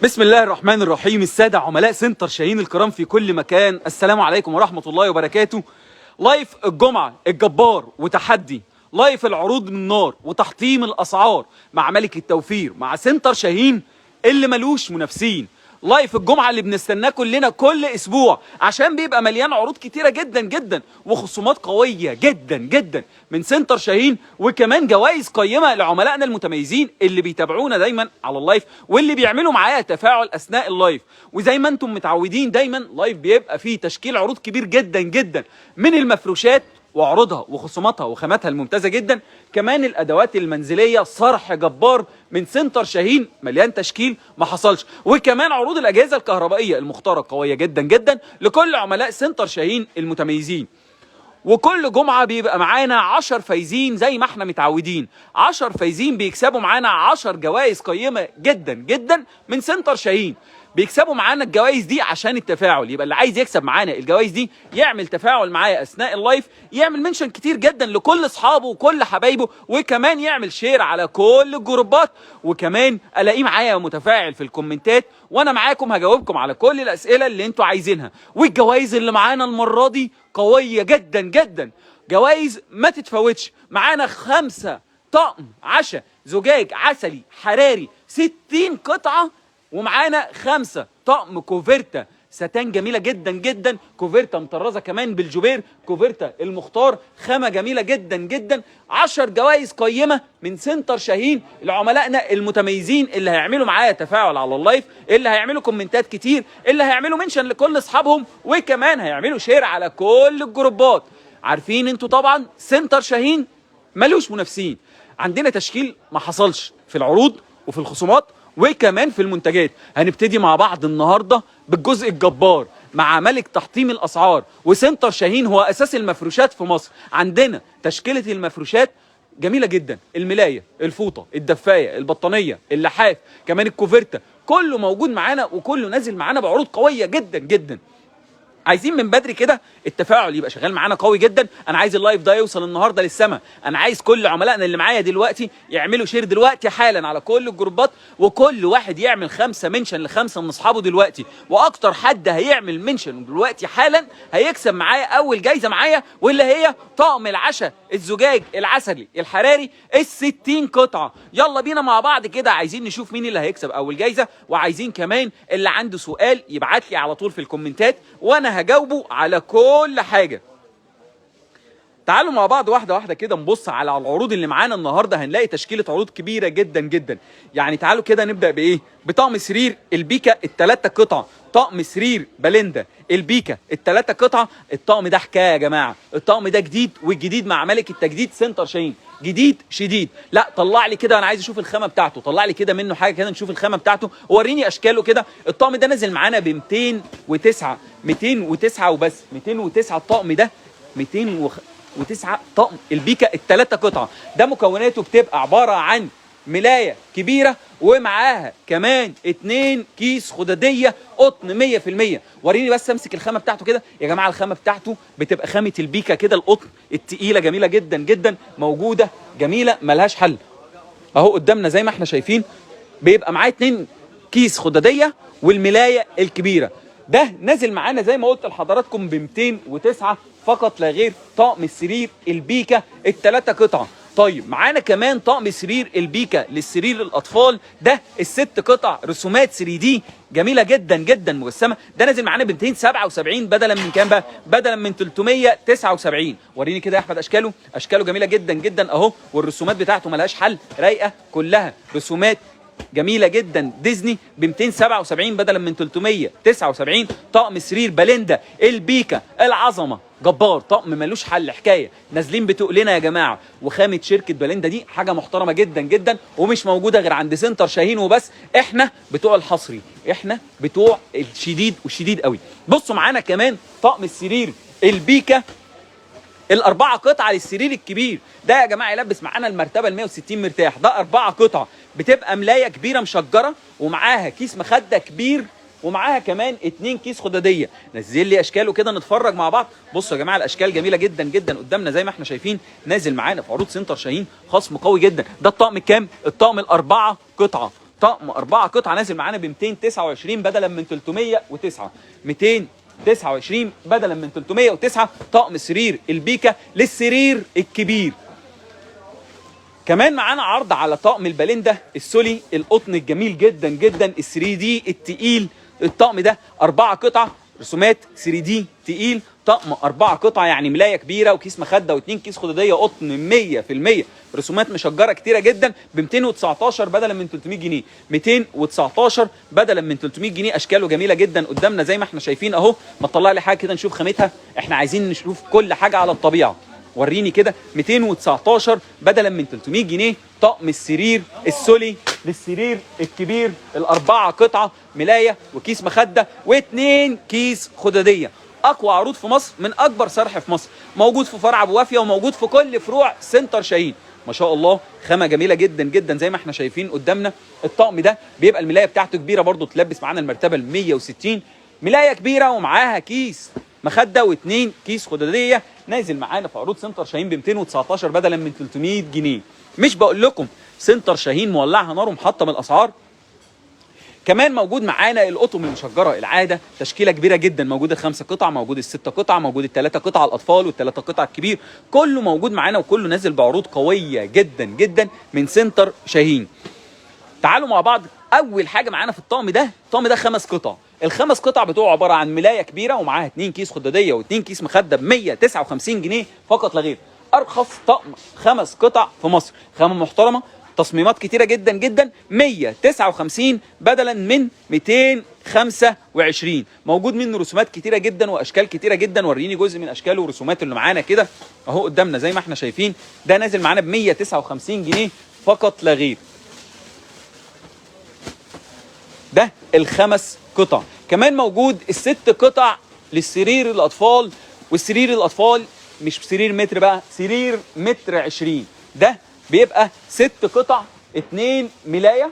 بسم الله الرحمن الرحيم. السادة عملاء سنتر شاهين الكرام في كل مكان، السلام عليكم ورحمة الله وبركاته. لايف الجمعة الجبار وتحدي، لايف العروض من نار وتحطيم الأسعار مع ملك التوفير مع سنتر شاهين اللي ملوش منافسين. لايف الجمعة اللي بنستناه كلنا كل اسبوع عشان بيبقى مليان عروض كتيرة جدا جدا وخصومات قوية جدا جدا من سنتر شاهين، وكمان جوائز قيمة لعملائنا المتميزين اللي بيتابعونا دايما على اللايف واللي بيعملوا معايا تفاعل اثناء اللايف. وزي ما انتم متعودين دايما لايف بيبقى فيه تشكيل عروض كبير جدا جدا من المفروشات وعروضها وخصوماتها وخاماتها الممتازه جدا، كمان الادوات المنزليه صرح جبار من سنتر شاهين مليان تشكيل ما حصلش، وكمان عروض الاجهزه الكهربائيه المختاره قويه جدا جدا لكل عملاء سنتر شاهين المتميزين. وكل جمعه بيبقى معانا 10 فايزين زي ما احنا متعودين، 10 فايزين بيكسبوا معانا 10 جوائز قيمه جدا جدا من سنتر شاهين. بيكسبوا معانا الجوائز دي عشان التفاعل، يبقى اللي عايز يكسب معانا الجوائز دي يعمل تفاعل معايا اثناء اللايف، يعمل منشن كتير جدا لكل اصحابه وكل حبايبه، وكمان يعمل شير على كل الجروبات، وكمان الاقيه معايا متفاعل في الكومنتات، وانا معاكم هجاوبكم على كل الاسئله اللي انتوا عايزينها. والجوائز اللي معانا المره دي قويه جدا جدا، جوائز ما تتفوتش. معانا 5 طقم عشاء زجاج عسلي حراري 60 قطعه، ومعانا 5 طقم كوفرتا ستان جميله جدا جدا، كوفرتا مطرزه كمان بالجوبير، كوفرتا المختار خامه جميله جدا جدا. 10 جوائز قيمه من سنتر شاهين لعملائنا المتميزين اللي هيعملوا معايا تفاعل على اللايف، اللي هيعملوا كومنتات كتير، اللي هيعملوا منشن لكل اصحابهم، وكمان هيعملوا شير على كل الجروبات. عارفين انتوا طبعا سنتر شاهين ملوش منافسين، عندنا تشكيل ما حصلش في العروض وفي الخصومات وكمان في المنتجات. هنبتدي مع بعض النهارده بالجزء الجبار مع ملك تحطيم الاسعار، وسنتر شاهين هو اساس المفروشات في مصر. عندنا تشكيله المفروشات جميله جدا، الملايه، الفوطه، الدفايه، البطانيه، اللحاف، كمان الكوفرتا، كله موجود معانا وكله نازل معانا بعروض قويه جدا جدا. عايزين من بدري كده التفاعل يبقى شغال معانا قوي جدا. انا عايز اللايف ده يوصل النهارده للسما، انا عايز كل عملائنا اللي معايا دلوقتي يعملوا شير دلوقتي حالا على كل الجروبات، وكل واحد يعمل 5 منشن ل5 من اصحابه دلوقتي، واكتر حد هيعمل منشن دلوقتي حالا هيكسب معايا اول جايزه معايا، واللي هي طقم العشاء الزجاج العسلي الحراري ال60 قطعه. يلا بينا مع بعض كده، عايزين نشوف مين اللي هيكسب اول جايزه، وعايزين كمان اللي عنده سؤال يبعت لي على طول في الكومنتات وانا هجاوبه على كل حاجه. تعالوا مع بعض واحده واحده كده نبص على العروض اللي معانا النهارده. هنلاقي تشكيله عروض كبيره جدا جدا. يعني تعالوا كده نبدا بايه؟ بطقم سرير البيكا ال3 قطع، طقم سرير بلندا البيكا ال3 قطعه. الطقم ده حكايه يا جماعه، الطقم ده جديد، والجديد مع ملك التجديد سنتر شاهين، جديد شديد. لا طلع لي كده، انا عايز اشوف الخامه بتاعته، طلع لي كده منه حاجه كده نشوف الخامه بتاعته، وريني اشكاله كده. الطقم ده نازل معانا ب 209 وبس، 209 الطقم ده، 209 طقم البيكا ال3 قطعه. ده مكوناته بتبقى عباره عن ملايه كبيره ومعاها كمان 2 كيس خداديه قطن 100%. وريني بس امسك الخامه بتاعته كده يا جماعه. الخامه بتاعته بتبقى خامه البيكا كده، القطن التقيله جميله جدا جدا، موجوده جميله ملهاش حل. اهو قدامنا زي ما احنا شايفين، بيبقى معاه 2 كيس خداديه والملايه الكبيره. ده نازل معانا زي ما قلت لحضراتكم ب 209 فقط لا غير، طقم السرير البيكا ال3 قطعه. طيب معانا كمان طقم سرير البيكا للسرير الاطفال، ده ال6 قطع رسومات 3D جميله جدا جدا مجسمه. ده نازل معانا ب 277 بدلا من كام بقى؟ بدلا من 379. وريني كده يا احمد اشكاله، اشكاله جميله جدا جدا اهو، والرسومات بتاعته ملهاش حل، رايقه كلها رسومات جميله جدا ديزني ب 277 بدلا من 379. طقم سرير بلندا البيكا العظمه جبار، طقم ملوش حل، حكايه. نازلين بتقلنا يا جماعه، وخامه شركه بلندا دي حاجه محترمه جدا جدا، ومش موجوده غير عند سنتر شاهين وبس. احنا بتوع الحصري، احنا بتوع الشديد والشديد قوي. بصوا معانا كمان طقم السرير البيكا ال4 قطعه للسرير الكبير. ده يا جماعه يلبس معانا المرتبه ال160 مرتاح. ده 4 قطعه، بتبقى ملايه كبيره مشجره، ومعاها كيس مخده كبير، ومعاها كمان 2 كيس خداديه. نزل لي اشكاله كده نتفرج مع بعض. بصوا يا جماعه الاشكال جميله جدا جدا قدامنا زي ما احنا شايفين، نازل معانا في عروض سنتر شاهين خصم قوي جدا. ده الطقم كام؟ الطقم ال4 قطعه، طقم 4 قطع نازل معانا ب 229 بدلا من 309. 229 بدلا من 309. طقم سرير البيكا للسرير الكبير. كمان معانا عرض على طقم الباليندا السولي القطن الجميل جدا جدا ال 3 دي التقيل. الطقم ده 4 قطع رسومات 3 دي تقيل. طقم 4 قطع يعني ملايه كبيره وكيس مخده و2 كيس خدوديه قطن 100%. رسومات مشجره كتيره جدا ب 219 بدلا من 300 جنيه. 219 بدلا من 300 جنيه. اشكاله جميله جدا قدامنا زي ما احنا شايفين اهو. ما تطلع لي حاجه كده نشوف خامتها. احنا عايزين نشوف كل حاجه على الطبيعه. وريني كده. 219 بدلا من 300 جنيه. طقم السرير السولي للسرير الكبير الاربعه قطعه ملايه وكيس مخده و2 كيس خداديه. اقوى عروض في مصر من اكبر صرح في مصر. موجود في فرع ابو وافيه وموجود في كل فروع سنتر شاهين. ما شاء الله خامه جميله جدا جدا زي ما احنا شايفين قدامنا. الطقم ده بيبقى الملايه بتاعته كبيره برده تلبس معانا المرتبه ال 160. ملايه كبيره ومعاها كيس مخده و2 كيس خداديه. نازل معانا في عروض سنتر شاهين ب 219 بدلا من 300 جنيه. مش بقول لكم سنتر شاهين مولعها نار ومحطم الاسعار. كمان موجود معانا القطن المشجره العاده تشكيله كبيره جدا. موجود ال5 قطع موجود ال6 قطع موجود ال3 قطع الاطفال وال3 قطع الكبير. كله موجود معانا وكله نازل بعروض قويه جدا جدا من سنتر شاهين. تعالوا مع بعض. اول حاجه معانا في الطقم ده 5 قطع. ال5 قطع بتوعه عباره عن ملايه كبيره ومعاها 2 كيس خداديه و2 كيس مخده ب 159 جنيه فقط لا غير. ارخص طقم 5 قطع في مصر. خامه محترمه تصميمات كتيره جدا جدا. 159 بدلا من 225. موجود منه رسومات كتيره جدا واشكال كتيره جدا. وريني جزء من اشكاله ورسوماته اللي معانا كده اهو قدامنا زي ما احنا شايفين. ده نازل معانا ب 159 جنيه فقط لا غير. ده ال5 قطع. كمان موجود ال6 قطع للسرير الاطفال. والسرير الاطفال مش سرير متر بقى، سرير متر 20. ده بيبقى 6 قطع 2 ملايه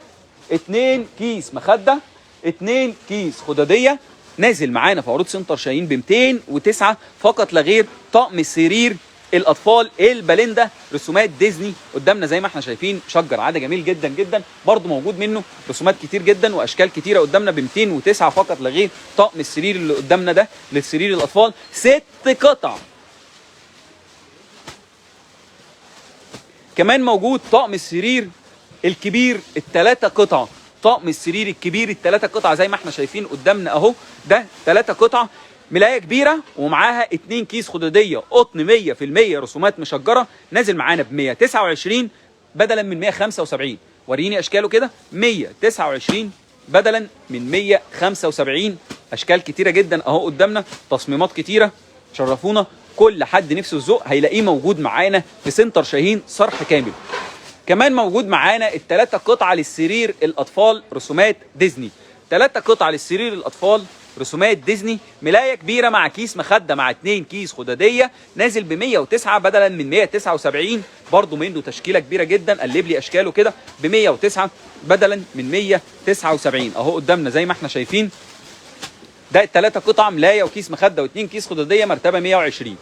2 كيس مخده 2 كيس خداديه. نازل معانا في عروض سنتر شاهين ب 209 فقط لا غير. طقم السرير الاطفال الباليندا رسومات ديزني قدامنا زي ما احنا شايفين. شجر عاده جميل جدا جدا برضو موجود منه رسومات كتير جدا واشكال كتيره قدامنا ب 209 فقط لا غير. طقم السرير اللي قدامنا ده للسرير الاطفال 6 قطع. كمان موجود طقم السرير الكبير ال3 قطع. طقم السرير الكبير ال3 قطع زي ما احنا شايفين قدامنا اهو. ده 3 قطع ملايه كبيره ومعاها 2 كيس خداديه قطن 100% رسومات مشجره. نازل معانا ب 129 بدلا من 175. وريني اشكاله كده. 129 بدلا من 175. اشكال كتيره جدا اهو قدامنا. تصميمات كتيره. شرفونا. كل حد نفسه الذوق هيلاقيه موجود معانا في سنتر شاهين صرح كامل. كمان موجود معانا ال3 قطع للسرير الاطفال رسومات ديزني. 3 قطع للسرير الاطفال رسومات ديزني. ملايه كبيره مع كيس مخده مع 2 كيس خداديه. نازل ب 109 بدلا من 179. برضو منه تشكيله كبيره جدا. قلب لي اشكاله كده. ب 109 بدلا من 179 اهو قدامنا زي ما احنا شايفين. ده ال3 قطع ملايه وكيس مخده و2 كيس خداديه مرتبه 120.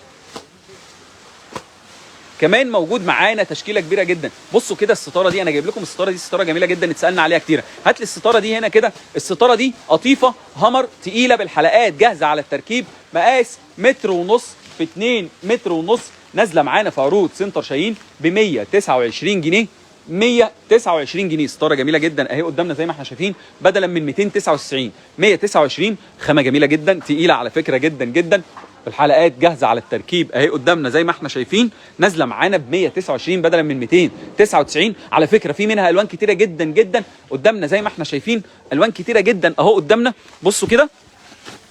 كمان موجود معانا تشكيله كبيره جدا. بصوا كده الستاره دي. انا جايب لكم الستاره دي. ستاره جميله جدا اتسالنا عليها كتير. هات لي الستاره دي هنا كده. الستاره دي قطيفه همر تقيله بالحلقات جاهزه على التركيب. مقاس متر ونص في 2 متر ونص. نازله معانا في عروض سنتر شاهين ب 129 جنيه. 129 جنيه. ستاره جميله جدا اهي قدامنا زي ما احنا شايفين بدلا من 299. 129. خامه جميله جدا تقيله على فكره جدا جدا. الحلقات جاهزه على التركيب اهي قدامنا زي ما احنا شايفين. نازله معانا ب 129 بدلا من 299. على فكره في منها الوان كتيره جدا جدا قدامنا زي ما احنا شايفين. الوان كتيره جدا اهو قدامنا. بصوا كده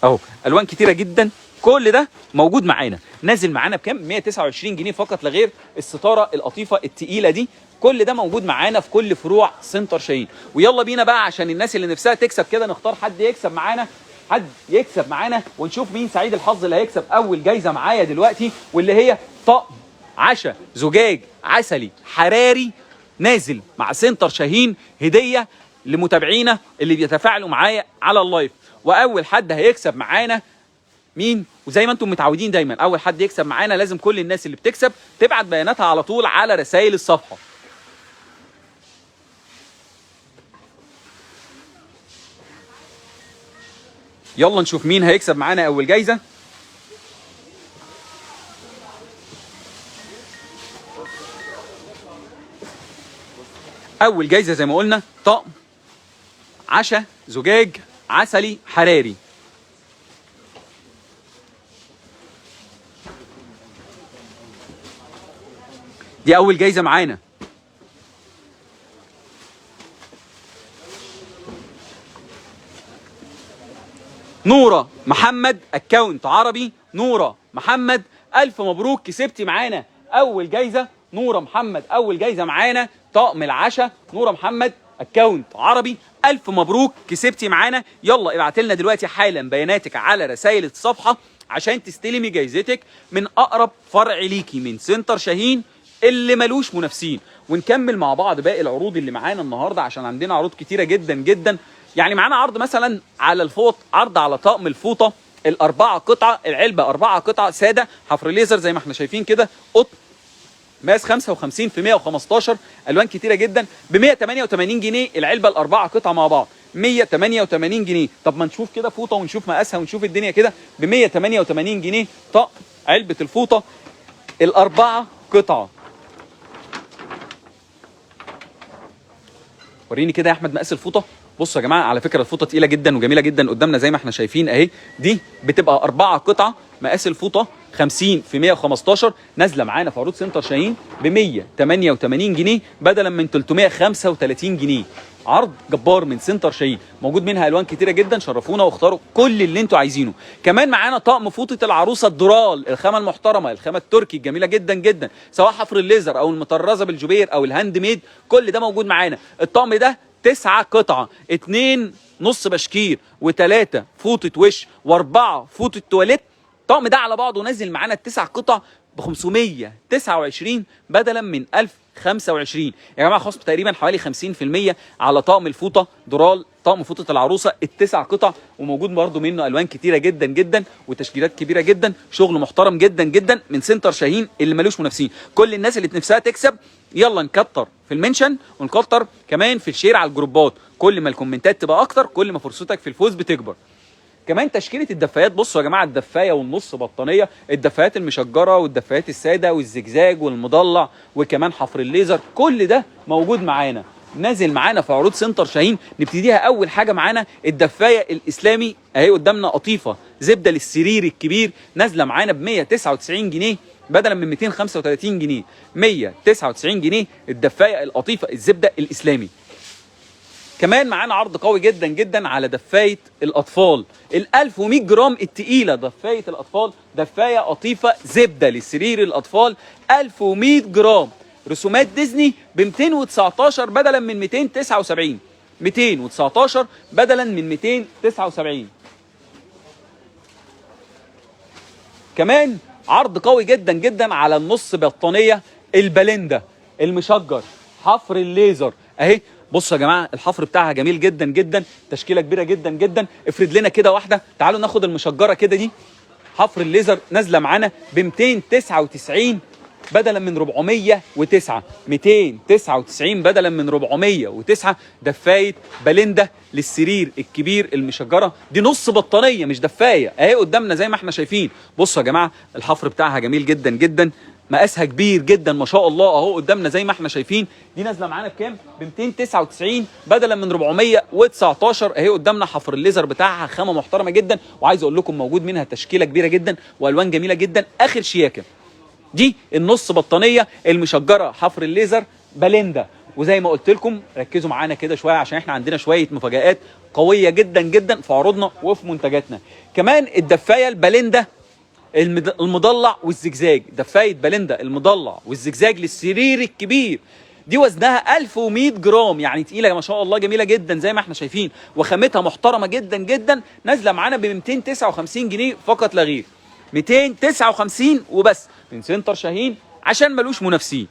اهو الوان كتيره جدا. كل ده موجود معانا. نازل معانا بكام؟ 129 جنيه فقط لا غير. الستاره القطيفه التقيله دي كل ده موجود معانا في كل فروع سنتر شاهين. ويلا بينا بقى عشان الناس اللي نفسها تكسب كده نختار حد يكسب معانا. حد يكسب معانا ونشوف مين سعيد الحظ اللي هيكسب اول جايزه معايا دلوقتي واللي هي طقم عشاء زجاج عسلي حراري نازل مع سنتر شاهين هديه لمتابعينا اللي بيتفاعلوا معايا على اللايف. واول حد هيكسب معانا مين؟ وزي ما انتم متعودين دايما اول حد يكسب معانا لازم كل الناس اللي بتكسب تبعت بياناتها على طول على رسائل الصفحه. يلا نشوف مين هيكسب معانا اول جايزه. اول جايزه زي ما قلنا طقم عشاء زجاج عسلي حراري. دي اول جايزه معانا. نوره محمد اكونت عربي. نوره محمد الف مبروك، كسبتي معانا اول جايزه. نوره محمد اول جايزه معانا طقم العشاء. نوره محمد اكونت عربي، الف مبروك كسبتي معانا. يلا ابعت لنا دلوقتي حالا بياناتك على رسائل الصفحه عشان تستلمي جايزتك من اقرب فرع ليكي من سنتر شاهين اللي ملوش منافسين. ونكمل مع بعض باقي العروض اللي معانا النهارده عشان عندنا عروض كتيره جدا جدا. يعني معانا عرض مثلا على الفوط، عرض على طقم الفوطه الاربعه قطعه، العلبه اربعه قطعه ساده حفر ليزر زي ما احنا شايفين كده، قطن مقاس 55 في 115، الوان كتيره جدا، ب 188 جنيه العلبه الاربعه قطعه مع بعض، 188 جنيه. طب ما نشوف كده فوطه ونشوف مقاسها ونشوف الدنيا كده. ب 188 جنيه طقم علبه الفوطه الاربعه قطعه. وريني كده يا احمد مقاس الفوطه. بصوا يا جماعه، على فكره الفوطه تقيله جدا وجميله جدا قدامنا زي ما احنا شايفين اهي. دي بتبقى اربعه قطعه، مقاس الفوطه 50 في 115، نازله معانا في عروض سنتر شاهين ب 188 جنيه بدلا من 335 جنيه. عرض جبار من سنتر شاهين، موجود منها الوان كتيره جدا. شرفونا واختاروا كل اللي انتوا عايزينه. كمان معانا طقم فوطه العروسه الدورال، الخامه المحترمه، الخامه التركي الجميله جدا جدا، سواء حفر الليزر او المطرزه بالجبير او الهاند ميد، كل ده موجود معانا. الطقم ده 9 قطعه، 2 نص بشكير و3 فوطه وش و4 فوطه تواليت. الطقم ده على بعضه نازل معانا التسع قطع ب 529 بدلا من 1025. يا جماعه خصم تقريبا حوالي 50% على طقم الفوطه دورال، طقم فوطه العروسه التسع قطع، وموجود برده منه الوان كتيره جدا جدا وتشكيلات كبيره جدا. شغل محترم جدا جدا من سنتر شاهين اللي ملوش منافسين. كل الناس اللي نفسها تكسب يلا نكتر في المنشن ونكتر كمان في الشير على الجروبات. كل ما الكومنتات تبقى اكتر كل ما فرصتك في الفوز بتكبر. كمان تشكيله الدفايات، بصوا يا جماعه، الدفايه والنص بطانيه، الدفايات المشجره والدفايات الساده والزجزاج والمضلع وكمان حفر الليزر، كل ده موجود معانا نازل معانا في عروض سنتر شاهين. نبتديها اول حاجه معانا الدفايه الاسلامي اهي قدامنا، قطيفه زبده للسرير الكبير، نازله معانا ب 199 جنيه بدلا من 235 جنيه. 199 جنيه الدفايه القطيفه الزبده الاسلامي. كمان معانا عرض قوي جدا جدا على دفايه الاطفال ال 1100 جرام التقيله. دفايه الاطفال، دفايه قطيفه زبده لسرير الاطفال 1100 جرام، رسومات ديزني ب 219 بدلا من 279. 219 بدلا من 279. كمان عرض قوي جدا جدا على النص بطانيه البالندا المشجر حفر الليزر اهي. بصوا يا جماعه الحفر بتاعها جميل جدا جدا، تشكيله كبيره جدا جدا. افرد لنا كده واحده، تعالوا ناخد المشجره كده. دي حفر الليزر نازله معانا ب 299 بدلا من 409. 299 بدلا من 409. دفايه بالندا للسرير الكبير المشجره، دي نص بطانيه مش دفايه اهي قدامنا زي ما احنا شايفين. بصوا يا جماعه الحفر بتاعها جميل جدا جدا، مقاسها كبير جدا ما شاء الله اهو قدامنا زي ما احنا شايفين. دي نازله معانا بكام؟ ب 299 بدلا من 419 اهي قدامنا. حفر الليزر بتاعها خامه محترمه جدا، وعايز اقول لكم موجود منها تشكيله كبيره جدا والوان جميله جدا اخر شياكه. دي النص بطانيه المشجره حفر الليزر بالندا. وزي ما قلت لكم ركزوا معانا كده شويه عشان احنا عندنا شويه مفاجآت قويه جدا جدا في عروضنا وفي منتجاتنا. كمان الدفايه البالندا المضلع والزجزاج، دفايه بالندا المضلع والزجزاج للسرير الكبير، دي وزنها 1100 جرام، يعني تقيله ما شاء الله جميله جدا زي ما احنا شايفين، وخامتها محترمه جدا جدا. نازله معانا ب 259 جنيه فقط لا غير، 259 وبس من سنتر شاهين عشان ملوش منافسين.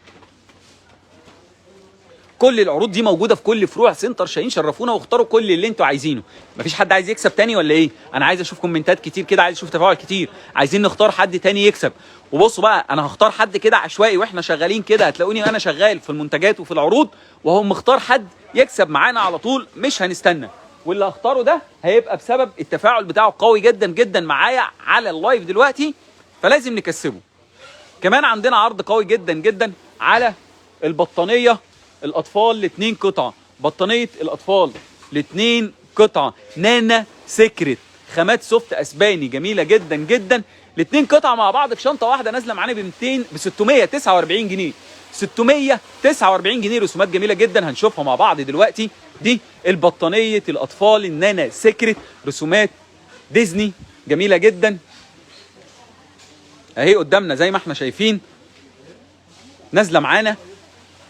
كل العروض دي موجوده في كل فروع سنتر شاهين. شرفونا واختاروا كل اللي انتوا عايزينه. مفيش حد عايز يكسب تاني ولا ايه؟ انا عايز اشوف كومنتات كتير كده، عايز اشوف تفاعل كتير، عايزين نختار حد تاني يكسب. وبصوا بقى انا هختار حد كده عشوائي واحنا شغالين كده، هتلاقوني انا شغال في المنتجات وفي العروض وهو مختار حد يكسب معانا على طول، مش هنستنى. واللي هختاره ده هيبقى بسبب التفاعل بتاعه قوي جدا جدا معايا على اللايف دلوقتي، فلازم نكسبه. كمان عندنا عرض قوي جدا جدا على البطانيه الاطفال ل2 قطعه، بطانيه الاطفال ل2 قطعه نانا سيكريت، خامات سوفت اسباني جميله جدا جدا، ال2 قطعه مع بعض في شنطه واحده نازله معانا ب 649 جنيه. 649 جنيه، رسومات جميله جدا هنشوفها مع بعض دلوقتي. دي البطانيه الاطفال النانا سيكريت، رسومات ديزني جميله جدا اهي قدامنا زي ما احنا شايفين، نازله معانا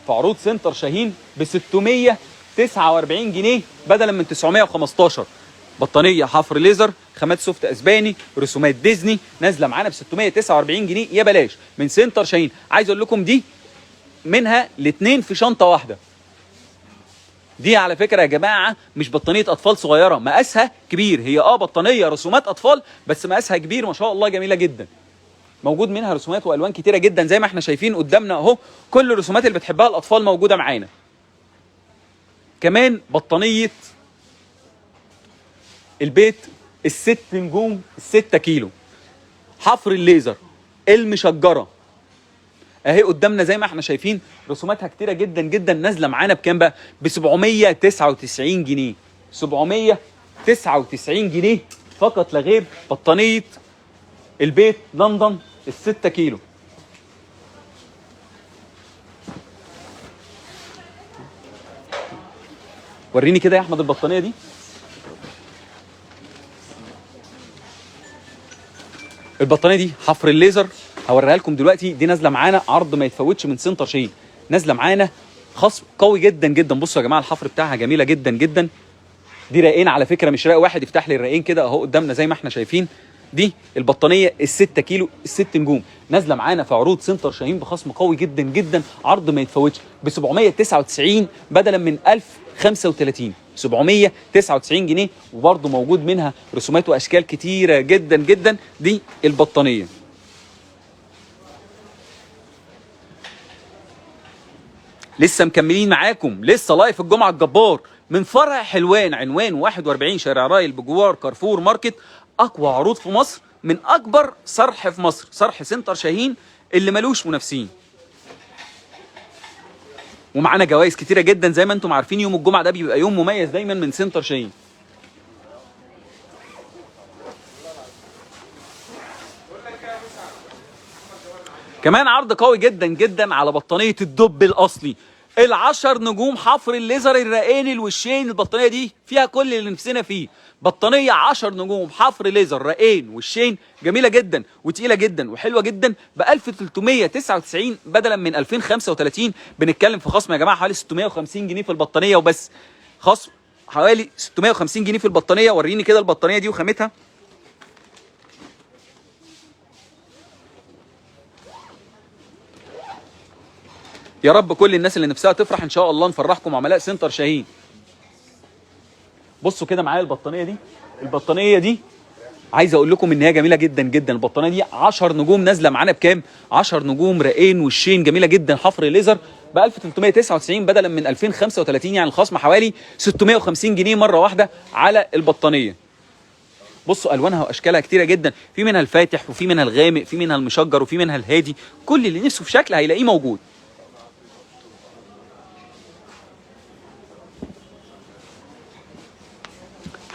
في عروض سنتر شاهين ب 649 جنيه بدلا من 915. بطانيه حفر ليزر، خامات سوفت اسباني، رسومات ديزني، نازله معانا ب 649 جنيه يا بلاش من سنتر شاهين. عايز اقول لكم دي منها الاثنين في شنطه واحده. دي على فكره يا جماعه مش بطانيه اطفال صغيره، مقاسها كبير، هي بطانيه رسومات اطفال بس مقاسها كبير ما شاء الله، جميله جدا. موجود منها رسومات والوان كتيره جدا زي ما احنا شايفين قدامنا اهو، كل الرسومات اللي بتحبها الاطفال موجوده معانا. كمان بطانيه البيت ال6 نجوم ال6 كيلو حفر الليزر المشجره اهي قدامنا زي ما احنا شايفين، رسوماتها كتيره جدا جدا، نازله معانا بكام بقى؟ ب 799 جنيه. 799 جنيه فقط لا غير، بطانيه البيت لندن ال6 كيلو. وريني كده يا احمد البطانيه دي. البطانيه دي حفر الليزر هوريها لكم دلوقتي، دي نازله معانا عرض ما يتفوتش من سنتر شاهين، نازله معانا خصم قوي جدا جدا. بصوا يا جماعه الحفر بتاعها جميله جدا جدا. دي رقين على فكره، مش رق واحد يفتح لي الرقين كده اهو قدامنا زي ما احنا شايفين. دي البطانيه ال6 كيلو ال6 نجوم نازله معانا في عروض سنتر شاهين بخصم قوي جدا جدا، عرض ما يتفوتش ب 799 بدلا من 1035. 799 جنيه، وبرده موجود منها رسومات واشكال كتيره جدا جدا. دي البطانيه. لسه مكملين معاكم، لسه لايف الجمعه الجبار من فرع حلوان، عنوان 41 شارع رايل بجوار كارفور ماركت. اقوى عروض في مصر من اكبر صرح في مصر، صرح سنتر شاهين اللي ملوش منافسين. ومعانا جوائز كتيره جدا زي ما انتم عارفين، يوم الجمعه ده بيبقى يوم مميز دايما من سنتر شاهين. كمان عرض قوي جدا جدا على بطانيه الدب الاصلي، ال10 نجوم حفر الليزر الرقاني الوشين. البطانيه دي فيها كل اللي نفسنا فيه، بطانيه 10 نجوم حفر ليزر رقين وشين، جميله جدا وتقيله جدا وحلوه جدا ب 1399 بدلا من 2035. بنتكلم في خصم يا جماعه حوالي 650 جنيه في البطانيه وبس، خصم حوالي 650 جنيه في البطانيه. وريني كده البطانيه دي وخامتها. يا رب كل الناس اللي نفسها تفرح ان شاء الله نفرحكم عملاء سنتر شاهين. بصوا كده معايا البطانيه دي. البطانيه دي عايز اقول لكم ان هي جميله جدا جدا. البطانيه دي 10 نجوم نازله معانا بكام؟ 10 نجوم رقين وشين، جميله جدا، حفر ليزر ب 1399 بدلا من 2035، يعني الخصم حوالي 650 جنيه مره واحده على البطانيه. بصوا الوانها واشكالها كتيره جدا، في منها الفاتح وفي منها الغامق، في منها المشجر وفي منها الهادي، كل اللي نفسه في شكل هيلاقيه موجود.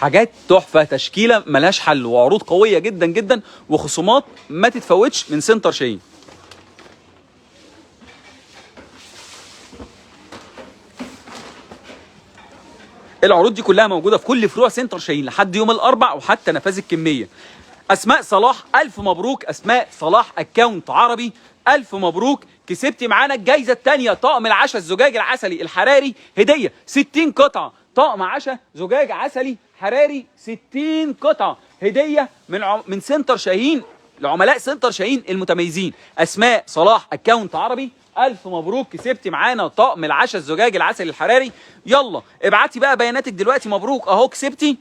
حاجات تحفه، تشكيله ملهاش حل، وعروض قويه جدا جدا، وخصومات ما تتفوتش من سنتر شاهين. العروض دي كلها موجوده في كل فروع سنتر شاهين لحد يوم الاربع وحتى نفاذ الكميه. اسماء صلاح الف مبروك، اسماء صلاح اكونت عربي الف مبروك، كسبتي معانا الجايزه الثانيه، طقم العشاء الزجاج العسلي الحراري هديه 60 قطعه، طقم عشاء زجاج عسلي حراري 60 قطعه هديه من سنتر شاهين لعملاء سنتر شاهين المتميزين. اسماء صلاح اكونت عربي الف مبروك، كسبتي معانا طقم العشاء الزجاج العسلي الحراري. يلا ابعتي بقى بياناتك دلوقتي، مبروك اهو كسبتي،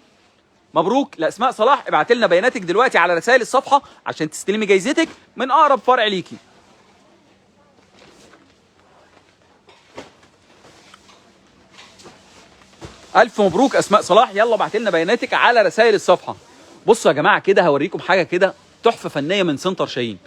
مبروك لاسماء صلاح. ابعت لنا بياناتك دلوقتي على رسائل الصفحه عشان تستلمي جايزتك من اقرب فرع ليكي. الف مبروك اسماء صلاح، يلا ابعت لنا بياناتك على رسائل الصفحه. بصوا يا جماعه كده هوريكم حاجه كده تحفه فنيه من سنتر شاهين.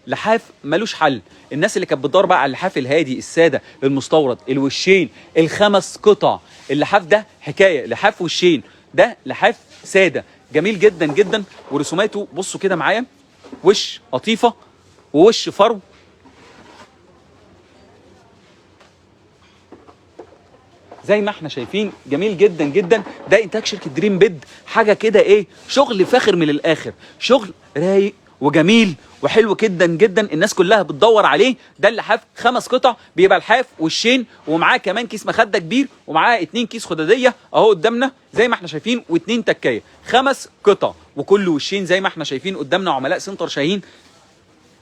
لحاف ملوش حل. الناس اللي كانت بتدور بقى على اللحاف الهادي الساده المستورد الوشين الخمس قطع، اللحاف ده حكايه، لحاف وشين، ده لحاف ساده جميل جدا جدا. ورسوماته بصوا كده معايا، وش قطيفه ووش فرو، زي ما احنا شايفين جميل جدا جدا. ده انتاج شركه دريم بيد، حاجه كده ايه، شغل فاخر من الاخر، شغل رايق وجميل وحلو جدا جدا، الناس كلها بتدور عليه. ده اللحاف 5 قطع، بيبقى الحاف والشين ومعاه كمان كيس مخده كبير ومعاه 2 كيس خداديه اهو قدامنا زي ما احنا شايفين، و2 تكايه، 5 قطع وكل وشين زي ما احنا شايفين قدامنا. عملاء سنتر شاهين،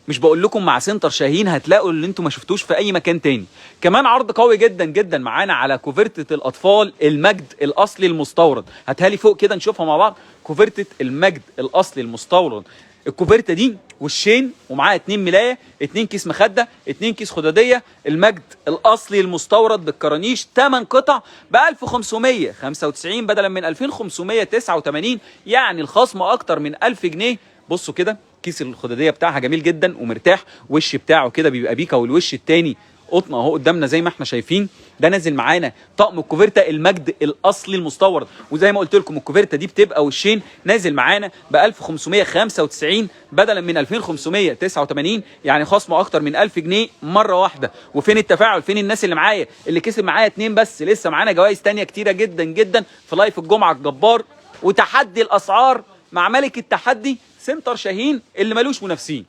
مش بقول لكم مع سنتر شاهين هتلاقوا اللي انتم ما شفتوش في اي مكان تاني. كمان عرض قوي جدا جدا معانا على كوفرتة الاطفال المجد الاصلي المستورد، هاتها لي فوق كده نشوفها مع بعض. كوفرتة المجد الاصلي المستورد، الكوفرتة دي وشين ومعاها 2 ملايه، 2 كيس مخده، 2 كيس خداديه، المجد الاصلي المستورد بالكرانيش، 8 قطع ب 1595 بدلا من 2589، يعني الخصم اكتر من 1000 جنيه. بصوا كده كيس الخداديه بتاعها جميل جدا ومرتاح، وش بتاعه كده بيبقى بيكا والوش التاني قطن اهو قدامنا زي ما احنا شايفين. ده نازل معانا طقم الكوفرتا المجد الاصلي المستورد، وزي ما قلت لكم الكوفرتا دي بتبقى وشين، نازل معانا ب 1595 بدلا من 2589، يعني خصم اكتر من 1000 جنيه مره واحده. وفين التفاعل؟ فين الناس اللي معايا اللي كسب معايا 2 بس؟ لسه معانا جوائز تانيه كتيره جدا جدا في لايف الجمعه الجبار وتحدي الاسعار مع ملك التحدي سنتر شاهين اللي ملوش منافسين.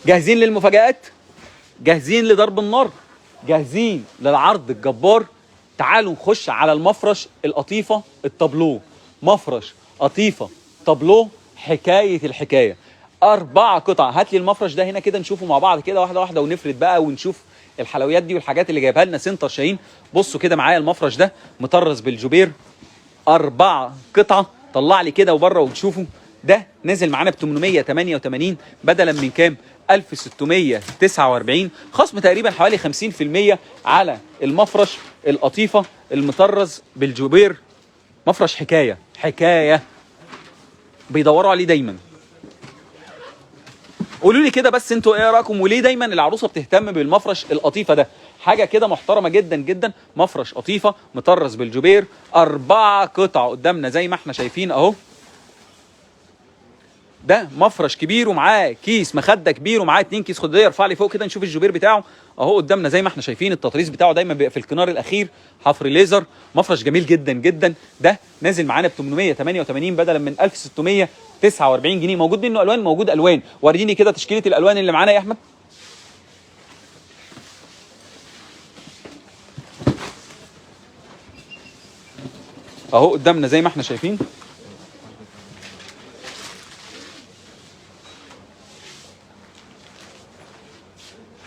جاهزين للمفاجآت؟ جاهزين لضرب النار؟ جاهزين للعرض الجبار؟ تعالوا نخش على المفرش القطيفة الطابلو. مفرش قطيفة طابلو حكاية الحكاية، 4 قطع. هات لي المفرش ده هنا كده نشوفه مع بعض كده واحدة واحدة ونفرد بقى ونشوف الحلويات دي والحاجات اللي جايبها لنا سنتر شاهين. بصوا كده معايا المفرش ده مطرز بالجوبير، 4 قطعة. طلع لي كده وبره وتشوفوا. ده نازل معانا ب 888 بدلا من كام؟ 1649، خصم تقريبا حوالي 50% على المفرش القطيفة المطرز بالجوبير. مفرش حكاية حكاية بيدوروا عليه دايما. قولوا لي كده بس انتوا ايه رايكم، وليه دايما العروسه بتهتم بالمفرش القطيفه ده؟ حاجه كده محترمه جدا جدا. مفرش قطيفه مطرز بالجوبير، 4 قطع قدامنا زي ما احنا شايفين اهو. ده مفرش كبير ومعاه كيس مخده كبير ومعاه 2 كيس خداديه. ارفع لي فوق كده نشوف الجوبير بتاعه اهو قدامنا زي ما احنا شايفين. التطريز بتاعه دايما بيبقى في الكنار الاخير، حفر ليزر. مفرش جميل جدا جدا. ده نازل معانا ب 888 بدلا من 1649 جنيه. موجود منه الوان؟ موجود الوان. وريني كده تشكيله الالوان اللي معانا يا احمد. اهو قدامنا زي ما احنا شايفين.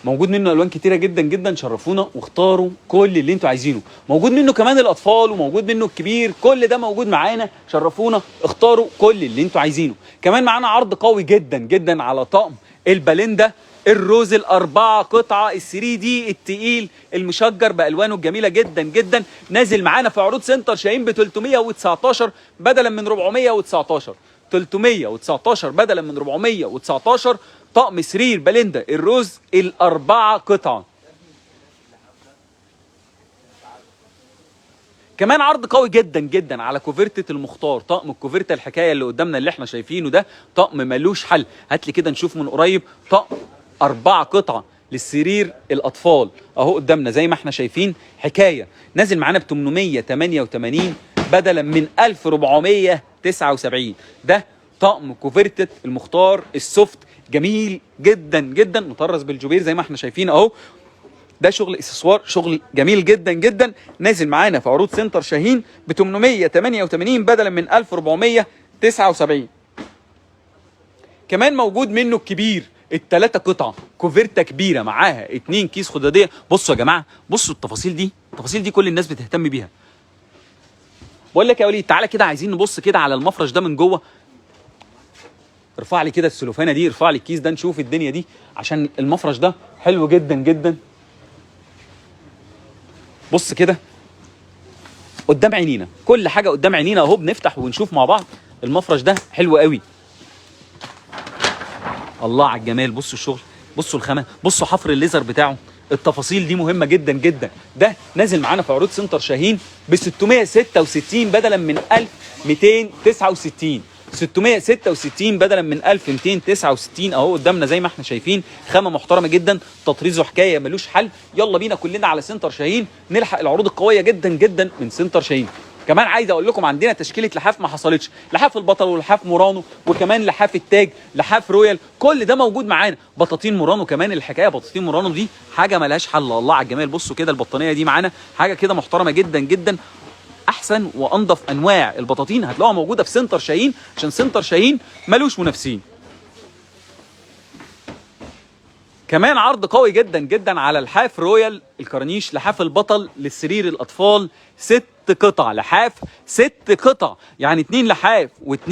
موجود منه الوان كتيره جدا جدا. شرفونا واختاروا كل اللي انتوا عايزينه. موجود منه كمان الاطفال وموجود منه الكبير، كل ده موجود معانا. شرفونا اختاروا كل اللي انتوا عايزينه. كمان معانا عرض قوي جدا جدا على طقم الباليندا الروز، ال4 قطعه ال3 دي التقيل المشجر بالوانه الجميله جدا جدا. نازل معانا في عروض سنتر شاهين ب 319 بدلا من 419. 319 بدلا من 419. طقم سرير باليندا الروز ال4 قطع. كمان عرض قوي جدا جدا على كوفرتة المختار. طقم الكوفرتة الحكايه اللي قدامنا اللي احنا شايفينه ده طقم ملوش حل. هات لي كده نشوف من قريب. طقم 4 قطع للسرير الاطفال اهو قدامنا زي ما احنا شايفين. حكايه نازل معانا ب 888 بدلا من 1479. ده طقم كوفرتة المختار السوفت جميل جدا جدا، مطرز بالجوبير زي ما احنا شايفين اهو. ده شغل اكسسوار، شغل جميل جدا جدا. نازل معانا في عروض سنتر شاهين ب 888 بدلا من 1479. كمان موجود منه الكبير ال3 قطع كوفرتا كبيره معاها 2 كيس خداديه. بصوا يا جماعه، بصوا التفاصيل دي، التفاصيل دي كل الناس بتهتم بيها. بقول لك يا وليد تعالى كده عايزين نبص كده على المفرش ده من جوه. ارفع لي كده السلوفانه دي، ارفع لي الكيس ده نشوف الدنيا دي عشان المفرش ده حلو جدا جدا. بص كده قدام عينينا، كل حاجه قدام عينينا اهو، بنفتح ونشوف مع بعض. المفرش ده حلو قوي، الله على الجمال. بصوا الشغل، بصوا الخامه، بصوا حفر الليزر بتاعه، التفاصيل دي مهمه جدا جدا. ده نازل معانا في عروض سنتر شاهين ب 666 بدلا من 1269. 666 بدلا من 1269 اهو قدامنا زي ما احنا شايفين. خامه محترمه جدا، تطريزه حكايه ملوش حل. يلا بينا كلنا على سنتر شاهين نلحق العروض القويه جدا جدا من سنتر شاهين. كمان عايز اقول لكم عندنا تشكيله لحاف ما حصلتش، لحاف البطل ولحاف مورانو وكمان لحاف التاج، لحاف رويال، كل ده موجود معانا. بطاطين مورانو كمان، الحكايه بطاطين مورانو دي حاجه ملهاش حل. الله على الجمال. بصوا كده البطانيه دي معانا حاجه كده محترمه جدا جدا. احسن وانضف انواع البطاطين هتلاقوها موجوده في سنتر شاهين، عشان سنتر شاهين ملوش منافسين. كمان عرض قوي جدا جدا على لحاف رويال الكرانيش، لحاف البطل للسرير الاطفال، 6 قطع لحاف، 6 قطع يعني 2 لحاف و2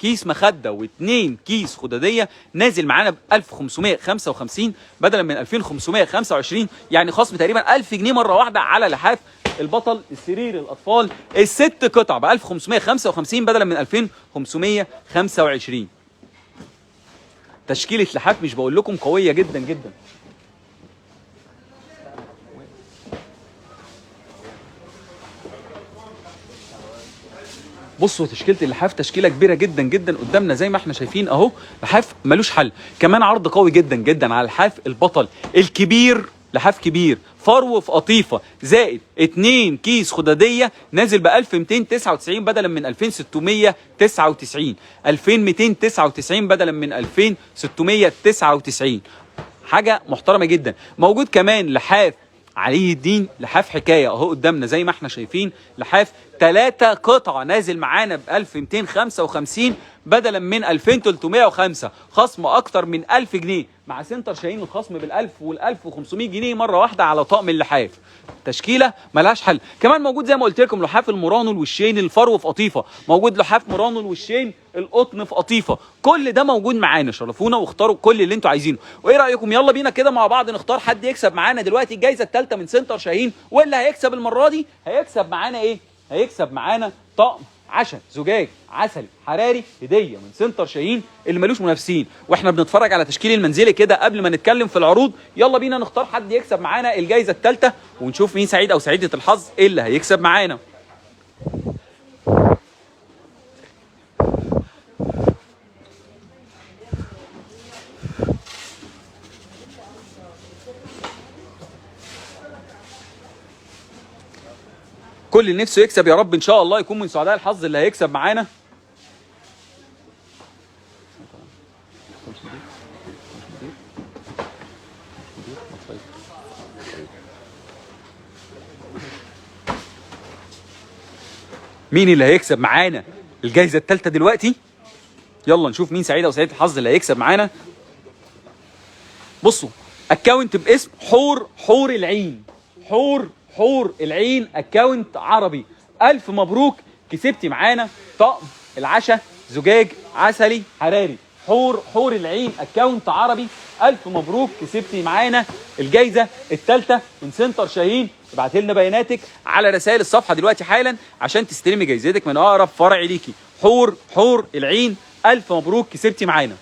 كيس مخده و2 كيس خداديه، نازل معانا ب 1555 بدلا من 2525، يعني خصم تقريبا 1000 جنيه مره واحده على لحاف البطل السرير الاطفال. ال6 قطع ب 1555 بدلا من 2525. تشكيله لحاف مش بقول لكم قويه جدا جدا. بصوا تشكيله اللحاف تشكيله كبيره جدا جدا قدامنا زي ما احنا شايفين اهو. لحاف ملوش حل. كمان عرض قوي جدا جدا على لحاف البطل الكبير، لحاف كبير فرو في قطيفه زائد 2 كيس خداديه، نازل ب 1299 بدلا من 2699. 2299 بدلا من 2699. حاجه محترمه جدا. موجود كمان لحاف علي الدين، لحاف حكايه اهو قدامنا زي ما احنا شايفين. لحاف 3 قطع نازل معانا ب 1255 بدلا من 2305، خصم اكتر من 1000 جنيه. مع سنتر شاهين الخصم بال 1000 وال 1500 جنيه مره واحده على طقم اللحاف. تشكيله ملهاش حل. كمان موجود زي ما قلت لكم لحاف المورانو الوشين الفرو في قطيفه، موجود لحاف مورانو الوشين القطن في قطيفه، كل ده موجود معانا. شرفونا واختاروا كل اللي انتوا عايزينه. وايه رايكم يلا بينا كده مع بعض نختار حد يكسب معانا دلوقتي الجائزه الثالثه من سنتر شاهين. واللي هيكسب المره دي هيكسب معانا ايه؟ هيكسب معانا طقم عشاء زجاج عسلي حراري هديه من سنتر شاهين اللي ملوش منافسين. واحنا بنتفرج على تشكيل المنزلي كده قبل ما نتكلم في العروض، يلا بينا نختار حد يكسب معانا الجائزه الثالثه ونشوف مين سعيد او سعيده الحظ اللي هيكسب معانا. كل اللي نفسه يكسب يا رب ان شاء الله يكون من سعداء الحظ اللي هيكسب معانا. مين اللي هيكسب معانا الجائزه الثالثه دلوقتي؟ يلا نشوف مين سعيد او سعيد الحظ اللي هيكسب معانا. بصوا اكونت باسم حور العين، حور العين، اكونت عربي. الف مبروك، كسبتي معانا طقم العشاء زجاج عسلي حراري. حور العين اكونت عربي، الف مبروك، كسبتي معانا الجايزه الثالثه من سنتر شاهين. ابعتي لنا بياناتك على رسائل الصفحه دلوقتي حالا عشان تستلمي جايزتك من اقرب فرع ليكي. حور العين، الف مبروك، كسبتي معانا.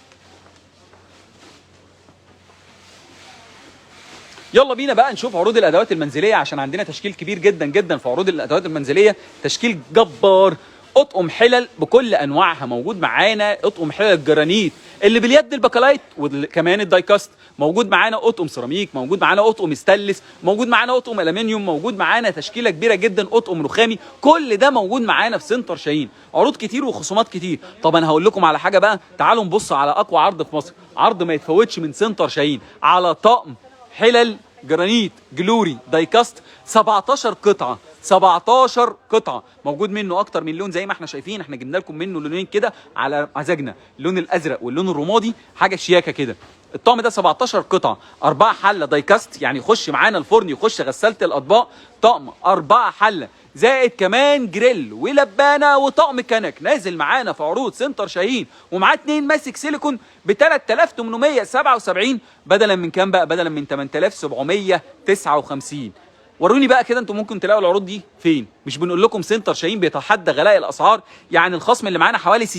يلا بينا بقى نشوف عروض الادوات المنزليه عشان عندنا تشكيل كبير جدا جدا في عروض الادوات المنزليه، تشكيل جبار. اطقم حلل بكل انواعها موجود معانا. اطقم حلل الجرانيت اللي باليد الباكلايت وكمان الدايكاست، موجود معانا اطقم سيراميك، موجود معانا اطقم ستانلس، موجود معانا اطقم الومنيوم، موجود معانا تشكيله كبيره جدا اطقم رخامي. كل ده موجود معانا في سنتر شاهين. عروض كتير وخصومات كتير. طب انا هقول لكم على حاجه بقى، تعالوا نبص على اقوى عرض في مصر، عرض ما يتفوتش من سنتر شاهين على طقم حلل جرانيت جلوري دايكاست. 17 قطعه، 17 قطعه، موجود منه اكتر من لون زي ما احنا شايفين. احنا جبنا لكم منه لونين كده على مزاجنا، اللون الازرق واللون الرمادي، حاجه شياكه كده. الطقم ده 17 قطعه، 4 حله دايكاست، يعني يخش معانا الفرن، يخش غساله الاطباق. طقم 4 حله زائد كمان جريل ولبانه وطقم كنك، نازل معانا في عروض سنتر شاهين. ومعاه 2 ماسك سيليكون ب 3877 بدلا من كام بقى؟ بدلا من 8759. وروني بقى كده انتم ممكن تلاقوا العروض دي فين. مش بنقول لكم سنتر شاهين بيتحدى غلاء الاسعار؟ يعني الخصم اللي معانا حوالي 60%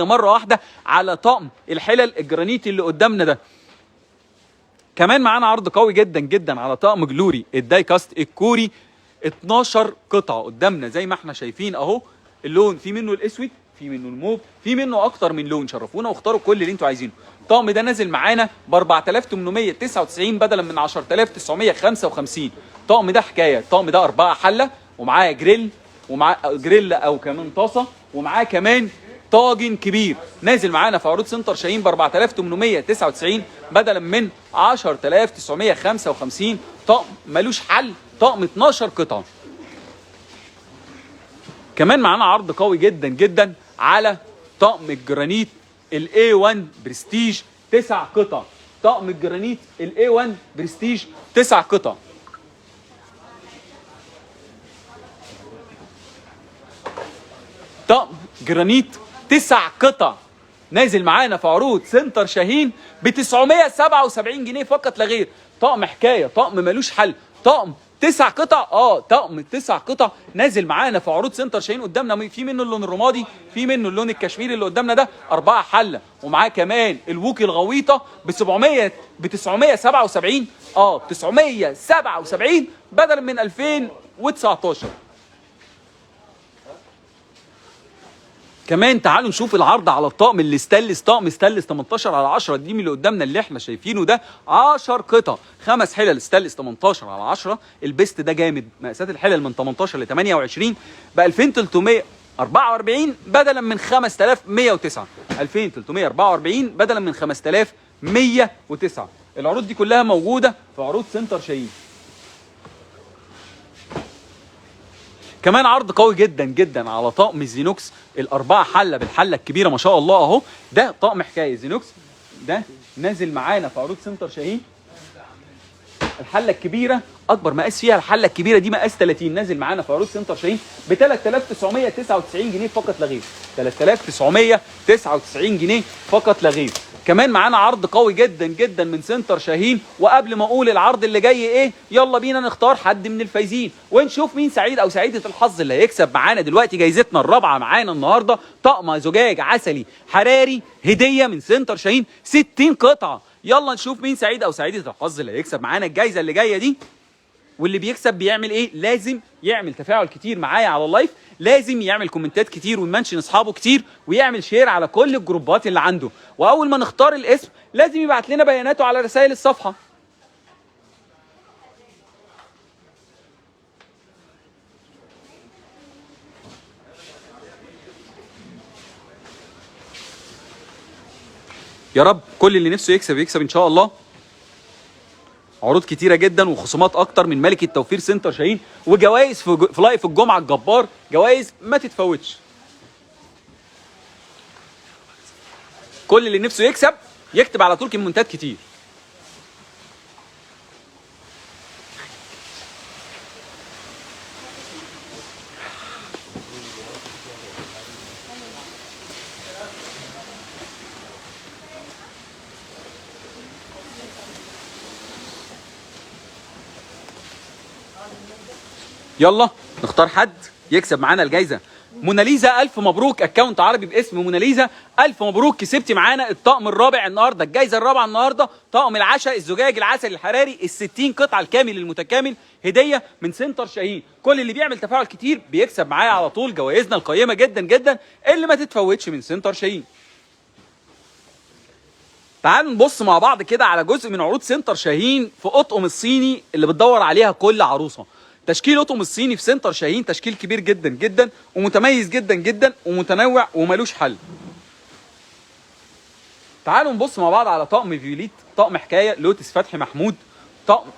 مره واحده على طقم الحلل الجرانيت اللي قدامنا ده. كمان معانا عرض قوي جدا جدا على طقم جلوري الداي كاست الكوري، 12 قطعه قدامنا زي ما احنا شايفين اهو. اللون في منه الاسود، في منه الموف، في منه اكتر من لون. شرفونا واختاروا كل اللي انتوا عايزينه. الطقم ده نازل معانا ب 4899 بدلا من 10955. الطقم ده حكايه. الطقم ده 4 حله ومعاه جريل، ومعاه جريل او كمان طاسه، ومعاه كمان طاجن كبير. نازل معانا في عروض سنتر شاهين ب 4899 بدلا من 10955. طقم ملوش حل، طقم 12 قطعه. كمان معانا عرض قوي جدا جدا على طقم الجرانيت الاي 1 برستيج 9 قطع. طقم الجرانيت الاي 1 برستيج 9 قطع. طقم جرانيت 9 قطع نازل معانا في عروض سنتر شاهين ب 977 جنيه فقط لا غير. طقم حكايه، طقم ملوش حل. طقم 9 قطع، طقم 9 قطع نازل معانا في عروض سنتر شاهين. قدامنا في منه اللون الرمادي، في منه اللون الكشميري اللي قدامنا ده 4 حله، ومعاه كمان الووكي الغويطه ب 977 977 بدلا من 2019. كمان تعالوا نشوف العرض على الطقم اللي ستانلس. طقم ستانلس 18 على 10 دي من اللي قدامنا اللي احنا شايفينه ده 10 قطع، 5 حلل ستانلس 18 على 10. البيست ده جامد. مقاسات الحلل من 18 ل 28 ب 2344 بدلا من 5109. 2344 بدلا من 5109. العروض دي كلها موجوده في عروض سنتر شاهين. كمان عرض قوي جدا جدا على طقم الزينوكس الاربعه حله بالحله الكبيره ما شاء الله اهو. ده طقم حكايه زينوكس، ده نازل معانا في عروض سنتر شاهين. الحله الكبيره اكبر مقاس فيها، الحله الكبيره دي مقاس 30، نازل معانا في عروض سنتر شاهين ب 3999 جنيه فقط لا غير. 3999 جنيه فقط لا غير. كمان معانا عرض قوي جدا جدا من سنتر شاهين. وقبل ما اقول العرض اللي جاي ايه، يلا بينا نختار حد من الفايزين ونشوف مين سعيد او سعيده الحظ اللي هيكسب معانا دلوقتي. جايزتنا الرابعه معانا النهارده طقم زجاج عسلي حراري هديه من سنتر شاهين 60 قطعه. يلا نشوف مين سعيد او سعيده الحظ اللي هيكسب معانا الجايزه اللي جايه دي. واللي بيكسب بيعمل ايه؟ لازم يعمل تفاعل كتير معايا على اللايف، لازم يعمل كومنتات كتير ويمنشن اصحابه كتير، ويعمل شير على كل الجروبات اللي عنده. واول ما نختار الاسم لازم يبعت لنا بياناته على رسائل الصفحه. يا رب كل اللي نفسه يكسب يكسب ان شاء الله. عروض كتيره جدا وخصومات اكتر من ملك التوفير سنتر شاهين، وجوائز في لايف الجمعه الجبار، جوائز ما تتفوتش. كل اللي نفسه يكسب يكتب على طول كومنتات كتير. يلا نختار حد يكسب معانا الجايزه. موناليزا الف مبروك، اكونت عربي باسم موناليزا، الف مبروك كسبتي معانا الطقم الرابع النهارده. الجايزه الرابعه النهارده طقم العشاء الزجاج العسل الحراري ال60 قطعه الكامل المتكامل هديه من سنتر شاهين. كل اللي بيعمل تفاعل كتير بيكسب معايا على طول جوائزنا القيمه جدا جدا اللي ما تتفوتش من سنتر شاهين. تعالوا نبص مع بعض كده على جزء من عروض سنتر شاهين في اطقم الصيني اللي بتدور عليها كل عروسه. تشكيل اطقم الصيني في سنتر شاهين تشكيل كبير جدا جدا ومتميز جدا جدا ومتنوع وملوش حل. تعالوا نبص مع بعض على طقم فيوليت، طقم حكايه لوتس فتحي محمود، طقم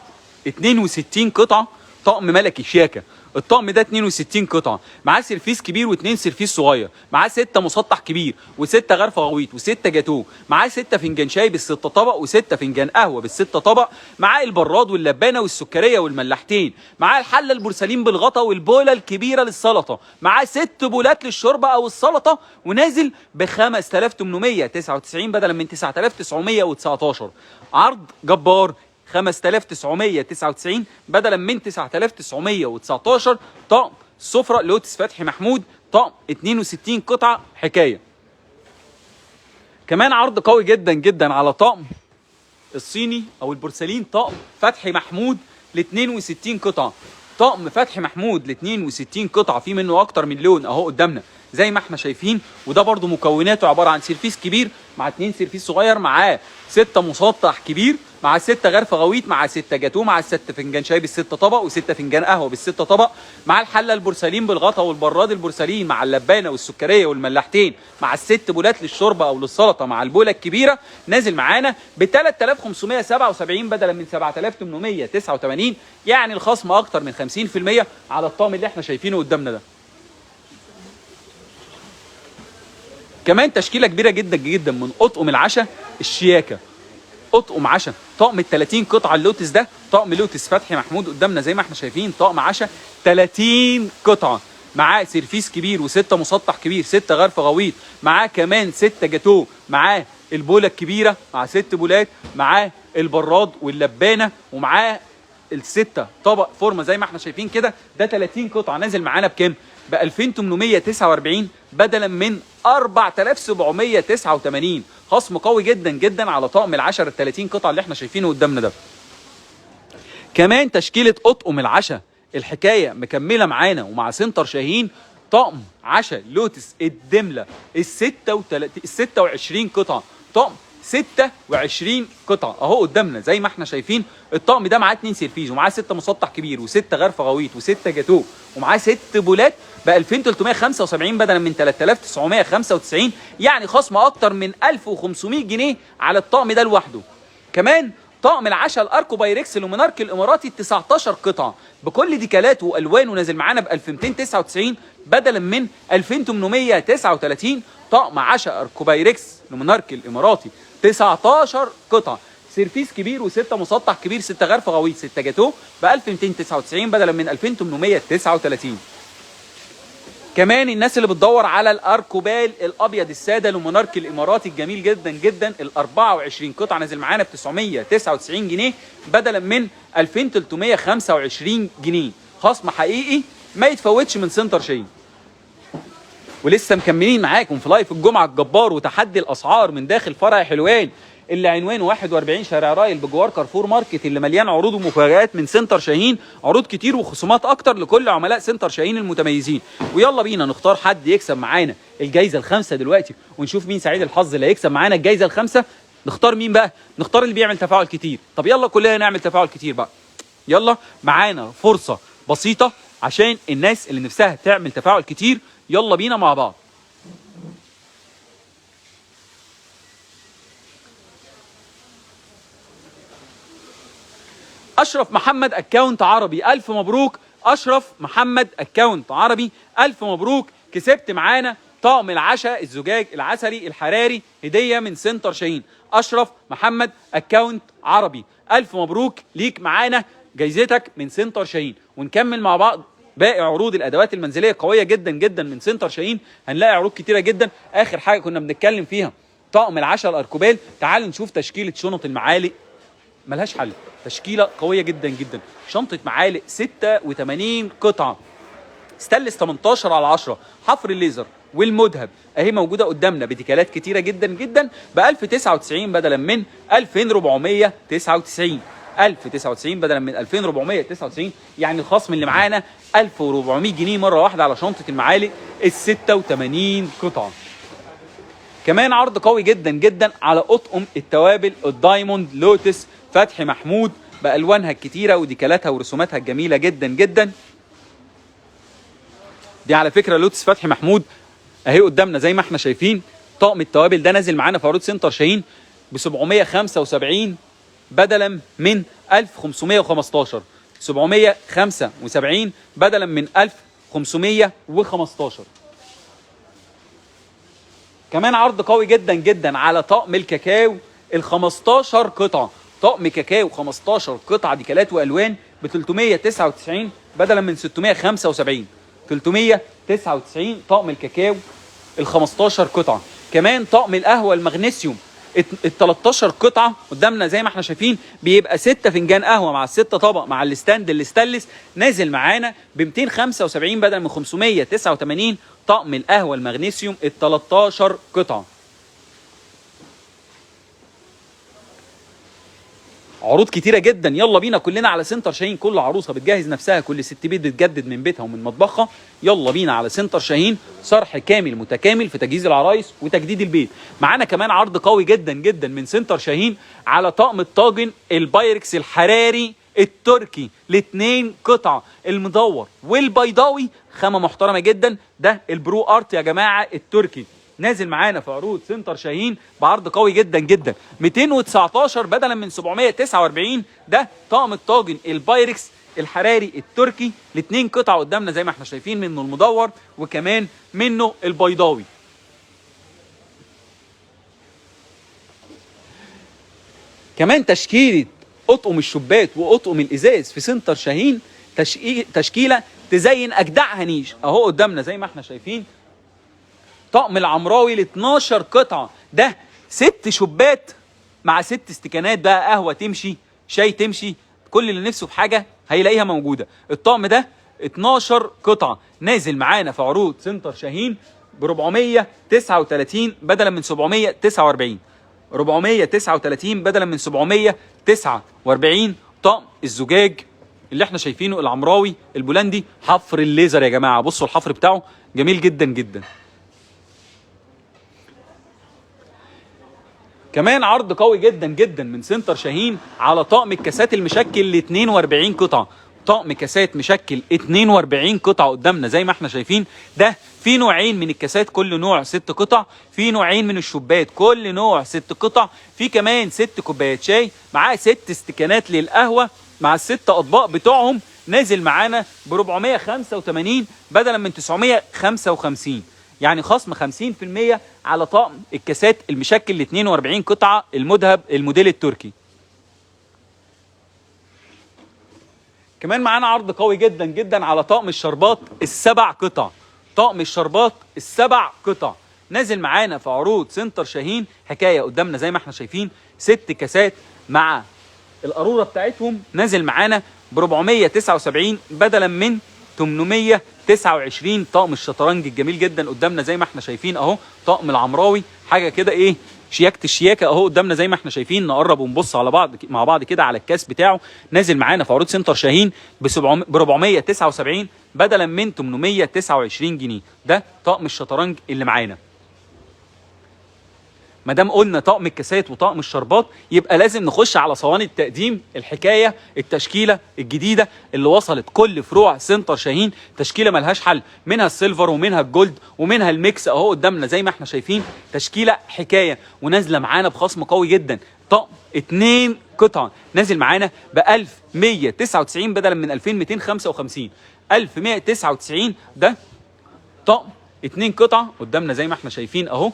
62 قطعه، طقم ملكي شياكه. الطقم ده 62 قطعه، معاه سيرفيس كبير واثنين سيرفيس صغير، معاه 6 مسطح كبير و6 غرفه غويط و6 جاتوه، معاه 6 فنجان شاي بال6 طبق و6 فنجان قهوه بال6 طبق، معاه البراد واللبانه والسكريه والملاحتين، معاه الحله البورسلين بالغطا والبوله الكبيره للسلطه، معاه 6 بولات للشوربه او السلطه، ونازل ب 5899 بدلا من 9919. عرض جبار. 5999 بدلا من 9919. طقم السفرة لوتس فتحي محمود، طقم 62 قطعة حكاية. كمان عرض قوي جدا جدا على طقم الصيني او البورسلين، طقم فتحي محمود ل 62 قطعة. طقم فتحي محمود ل 62 قطعة، في منه اكتر من لون اهو قدامنا زي ما احنا شايفين. وده برضو مكوناته عبارة عن سيرفيس كبير مع 2 سيرفيس صغير، معاه 6 مسطح كبير، مع 6 غرف غويط، مع 6 جاتو، مع 6 فنجان شاي بال6 طبق، و6 فنجان قهوه بال6 طبق، مع الحله البورسلين بالغطا والبراد البورسلين، مع اللبانه والسكريه والملاحتين، مع ال6 بولات للشوربه او للسلطه، مع البوله الكبيره. نازل معانا ب 3577 بدلا من 7889، يعني الخصم اكتر من 50% على الطقم اللي احنا شايفينه قدامنا ده. كمان تشكيله كبيره جدا جدا من اطقم العشاء الشياكه. اطقم عشاء طقم ال 30 قطعه اللوتس ده، طقم لوتس فتحي محمود قدامنا زي ما احنا شايفين، طقم عشاء 30 قطعه، معاه سيرفيس كبير و6 مسطح كبير، 6 غرف غويط، معاه كمان 6 جاتو، معاه البوله الكبيره مع 6 بولات، معاه البراد واللبانه، ومعاه ال6 طبق فورمه زي ما احنا شايفين كده. ده 30 قطعه نازل معانا بكام؟ ب 2849 بدلا من 4789، خصم قوي جدا جدا على طقم العشاء ال 30 قطعه اللي احنا شايفينه قدامنا ده. كمان تشكيله اطقم العشاء الحكايه مكمله معانا ومع سنتر شاهين، طقم عشاء لوتس الدمله ال 26 قطعه، طقم 26 قطعه اهو قدامنا زي ما احنا شايفين. الطقم ده معاه 2 سيرفيز، ومعاه 6 مسطح كبير، و6 غرف غويط، و6 جاتو، ومعاه 6 بولات ب 2375 بدلا من 3995، يعني خصم اكتر من 1500 جنيه على الطقم ده لوحده. كمان طقم العشاء الاركو بايركس لومينارك الاماراتي 19 قطعه بكل ديكالاته والوانه نازل معانا ب 2299 بدلا من 2839. طقم عشاء اركو بايركس لومينارك الاماراتي 19 قطعه، سيرفيس كبير و6 مسطح كبير، 6 غرف غويط، 6 جاتو ب 1299 بدلا من 2839. كمان الناس اللي بتدور على الاركوبال الابيض الساده لومينارك الاماراتي الجميل جدا جدا، ال 24 قطعه نازل معانا ب 999 جنيه بدلا من 2325 جنيه، خصم حقيقي ما يتفوتش من سنتر شاهين. ولسه مكملين معاكم في لايف الجمعه الجبار وتحدي الاسعار من داخل فرع حلوان اللي عنوانه 41 شارع رايل بجوار كارفور ماركت، اللي مليان عروض ومفاجآت من سنتر شاهين، عروض كتير وخصومات اكتر لكل عملاء سنتر شاهين المتميزين. ويلا بينا نختار حد يكسب معانا الجايزه الخامسه دلوقتي، ونشوف مين سعيد الحظ اللي هيكسب معانا الجايزه الخامسه. نختار مين بقى؟ نختار اللي بيعمل تفاعل كتير. طب يلا كلنا نعمل تفاعل كتير بقى. يلا معانا فرصه بسيطه عشان الناس اللي نفسها تعمل تفاعل كتير، يلا بينا مع بعض. اشرف محمد اكاونت عربي، الف مبروك. اشرف محمد اكاونت عربي، الف مبروك، كسبت معانا طقم العشاء الزجاج العسلي الحراري هديه من سنتر شاهين. اشرف محمد اكاونت عربي، الف مبروك ليك، معانا جايزتك من سنتر شاهين. ونكمل مع بعض باقي عروض الادوات المنزليه قويه جدا جدا من سنتر شاهين، هنلاقي عروض كتيره جدا. اخر حاجه كنا بنتكلم فيها طقم العشاء الاركوبال. تعالوا نشوف تشكيله شنط المعالق، ملهاش حل، تشكيله قويه جدا جدا. شنطه معالق 86 قطعه، ستانلس 18/10، حفر الليزر والمذهب اهي موجوده قدامنا بديكالات كتيره جدا جدا ب 1099 بدلا من 2499، 1099 بدلا من 2499، يعني الخصم اللي معانا 1400 جنيه مره واحده على شنطه المعالق ال 86 قطعه. كمان عرض قوي جدا جدا على اطقم التوابل الدايموند لوتس فتحي محمود بالوانها الكتيره وديكالاتها ورسوماتها الجميله جدا جدا. دي على فكره لوتس فتحي محمود اهي قدامنا زي ما احنا شايفين. طقم التوابل ده نازل معانا في عروض سنتر شاهين ب 775 بدلا من 1515، 775 بدلا من 1515. كمان عرض قوي جدا جدا على طقم الكاكاو ال 15 قطعه، طقم كاكاو 15 قطعه ديكالات والوان ب 399 بدلا من 675، 399 طقم الكاكاو ال 15 قطعه. كمان طقم القهوه المغنيسيوم ال 13 قطعه قدامنا زي ما احنا شايفين بيبقى 6 فنجان قهوه مع الستة طبق مع الستاند الاستانلس، نازل معانا ب 275 بدل من 589. طقم القهوه المغنيسيوم ال 13 قطعه. عروض كتيره جدا، يلا بينا كلنا على سنتر شاهين. كل عروسه بتجهز نفسها، كل ست بيت بتجدد من بيتها ومن مطبخها. يلا بينا على سنتر شاهين، صرح كامل متكامل في تجهيز العرايس وتجديد البيت. معانا كمان عرض قوي جدا جدا من سنتر شاهين على طقم الطاجن البايركس الحراري التركي الاثنين قطعه، المدور والبيضاوي، خامه محترمه جدا. ده البرو ارت يا جماعه التركي، نازل معانا في عروض سنتر شاهين بعرض قوي جدا جدا، 219 بدلا من 749. ده طقم الطاجن البايركس الحراري التركي الاثنين قطعه قدامنا زي ما احنا شايفين، منه المدور وكمان منه البيضاوي. كمان تشكيله اطقم الشباك واطقم الازاز في سنتر شاهين تشكيله تزين اجدعها نيش اهو قدامنا زي ما احنا شايفين. طقم العمراوي ل 12 قطعه، ده 6 شبات مع 6 استكانات بقى، قهوه تمشي، شاي تمشي، كل اللي نفسه في حاجه هيلاقيها موجوده. الطقم ده 12 قطعه، نازل معانا في عروض سنتر شاهين ب 439 بدلا من 749. 439 بدلا من 749. طقم الزجاج اللي احنا شايفينه العمراوي البولندي، حفر الليزر يا جماعه، بصوا الحفر بتاعه جميل جدا جدا. كمان عرض قوي جدا جدا من سنتر شاهين على طقم الكاسات المشكل ل 42 قطعه. طقم كاسات مشكل 42 قطعه قدامنا زي ما احنا شايفين. ده في نوعين من الكاسات، كل نوع 6 قطع، في نوعين من الشبات كل نوع 6 قطع، في كمان 6 كوبايات شاي معاه 6 استكانات للقهوه مع ال6 اطباق بتوعهم، نازل معانا ب 485 بدلا من 955. يعني خصم 50% على طقم الكاسات المشكل ل 42 قطعه المذهب الموديل التركي. كمان معانا عرض قوي جدا جدا على طقم الشربات ال7 قطع. طقم الشربات ال7 قطع نازل معانا في عروض سنتر شاهين، حكايه قدامنا زي ما احنا شايفين، 6 كاسات مع القاروره بتاعتهم، نازل معانا ب 479 بدلا من 829. طقم الشطرنج الجميل جدا قدامنا زي ما احنا شايفين اهو. طقم العمراوي حاجه كده ايه، شياكه الشياكه اهو قدامنا زي ما احنا شايفين. نقرب ونبص على بعض مع بعض كده على الكاس بتاعه، نازل معانا في عروض سنتر شاهين ب 479 بدلا من 829 جنيه. ده طقم الشطرنج اللي معانا. ما دام قلنا طقم الكاسات وطقم الشربات يبقى لازم نخش على صواني التقديم. الحكايه التشكيله الجديده اللي وصلت كل فروع سنتر شاهين، تشكيله ملهاش حل، منها السيلفر ومنها الجولد ومنها الميكس اهو قدامنا زي ما احنا شايفين. تشكيله حكايه ونازله معانا بخصم قوي جدا. طقم 2 قطع نازل معانا ب 1199 بدلا من 2255. 1199 ده طقم 2 قطع قدامنا زي ما احنا شايفين اهو،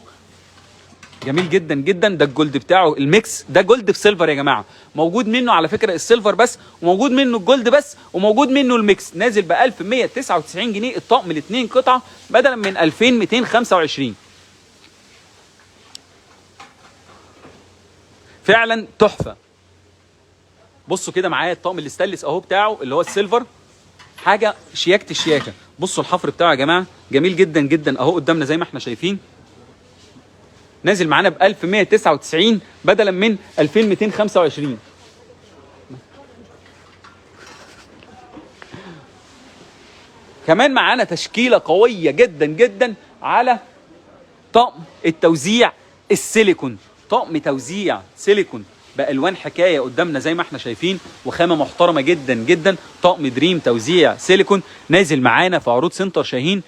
جميل جدا جدا. ده الجولد بتاعه الميكس، ده جولد في سيلفر يا جماعه، موجود منه على فكره السيلفر بس، وموجود منه الجولد بس، وموجود منه الميكس، نازل ب 1199 جنيه الطقم الاثنين قطعه بدلا من 2225. فعلا تحفه. بصوا كده معايا الطقم الاستانلس اهو بتاعه اللي هو السيلفر، حاجه شياكه الشياكه. بصوا الحفر بتاعه يا جماعه جميل جدا جدا اهو قدامنا زي ما احنا شايفين، نازل معانا ب 1199 بدلا من 2225. كمان معانا تشكيله قويه جدا جدا على طقم التوزيع السيليكون. طقم توزيع سيليكون بالوان حكايه قدامنا زي ما احنا شايفين، وخامه محترمه جدا جدا. طقم دريم توزيع سيليكون نازل معانا في عروض سنتر شاهين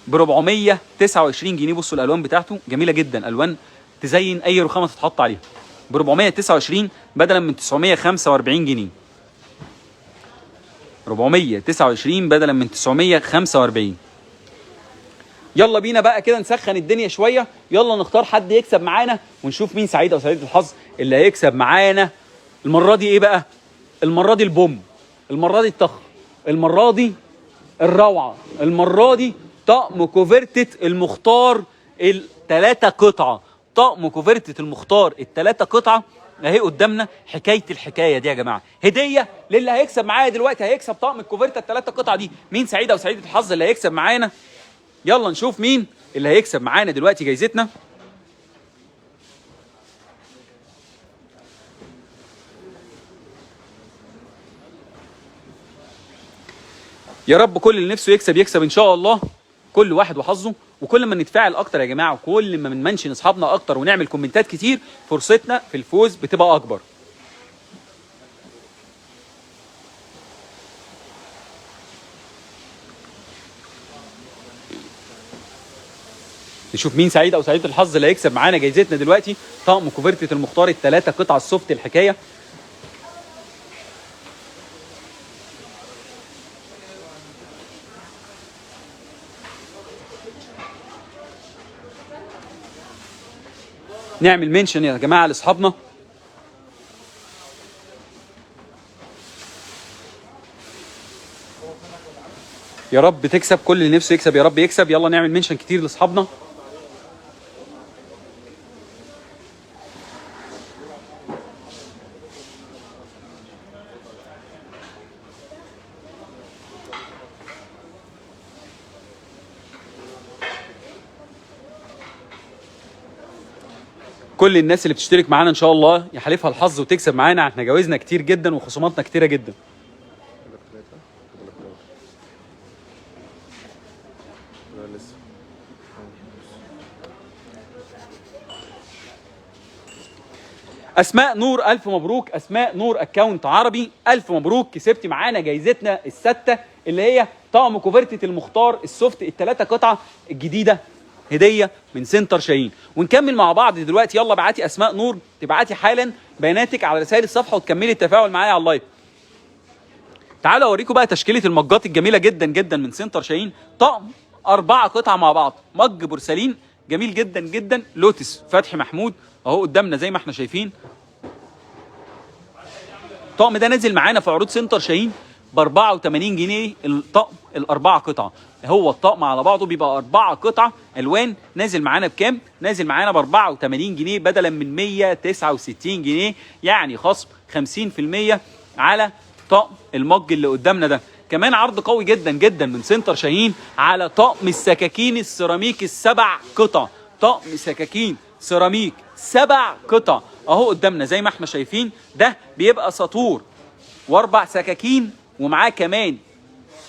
ب 429 جنيه. بصوا الالوان بتاعته جميله جدا، الوان تزين اي رخامه تتحط عليها، ب 429 بدلا من 945 جنيه. 429 بدلا من 945. يلا بينا بقى كده نسخن الدنيا شويه، يلا نختار حد يكسب معانا ونشوف مين سعيد او سعيد الحظ اللي هيكسب معانا المره دي. ايه بقى المره دي؟ البوم، المره دي الطخ، المره دي الروعه، المره دي طقم كوفرتة المختار ال3 قطعه. طقم كوفرتة المختار الثلاثه قطعه اهي قدامنا. حكايه الحكايه دي يا جماعه هديه للي هيكسب معايا دلوقتي، هيكسب طقم الكوفرتة الثلاثه قطعه دي. مين سعيده وسعيده الحظ اللي هيكسب معانا؟ يلا نشوف مين اللي هيكسب معانا دلوقتي جايزتنا. يا رب كل اللي نفسه يكسب يكسب ان شاء الله، كل واحد وحظه. وكل ما نتفاعل اكتر يا جماعه، وكل ما بنمنشن اصحابنا اكتر ونعمل كومنتات كتير، فرصتنا في الفوز بتبقى اكبر. نشوف مين سعيد او سعيده الحظ اللي هيكسب معانا جايزتنا دلوقتي، طقم كوفرتة المختار الثلاثه قطع السوفت الحكايه. نعمل منشن يا جماعه لاصحابنا. يا رب تكسب، كل اللي نفسه يكسب يا رب يكسب. يلا نعمل منشن كتير لاصحابنا. كل الناس اللي بتشترك معانا ان شاء الله يحالفها الحظ وتكسب معانا. احنا جوائزنا كتير جدا وخصوماتنا كتيره جدا. اسماء نور الف مبروك. اسماء نور اكونت عربي الف مبروك، كسبتي معانا جايزتنا السادسه اللي هي طقم كوفرتة المختار السوفت الثلاثه قطعه الجديده هديه من سنتر شاهين. ونكمل مع بعض دلوقتي. يلا ابعتي اسماء نور، تبعتي حالا بياناتك على رسائل الصفحه وتكملي التفاعل معايا على اللايف. تعالوا اوريكم بقى تشكيله المجات الجميله جدا جدا من سنتر شاهين. طقم 4 قطع مع بعض، مج بورسلين جميل جدا جدا، لوتس فتحي محمود اهو قدامنا زي ما احنا شايفين. الطقم ده نازل معانا في عروض سنتر شاهين ب 84 جنيه الطقم الاربعه قطعه. هو الطقم على بعضه بيبقى 4 قطع الوان، نازل معانا بكام؟ نازل معانا ب 84 جنيه بدلا من 169 جنيه، يعني خصم 50% على طقم المج اللي قدامنا ده. كمان عرض قوي جدا جدا من سنتر شاهين على طقم السكاكين السيراميك السبع قطع. طقم سكاكين سيراميك 7 قطع اهو قدامنا زي ما احنا شايفين. ده بيبقى ساطور واربع سكاكين، ومعاه كمان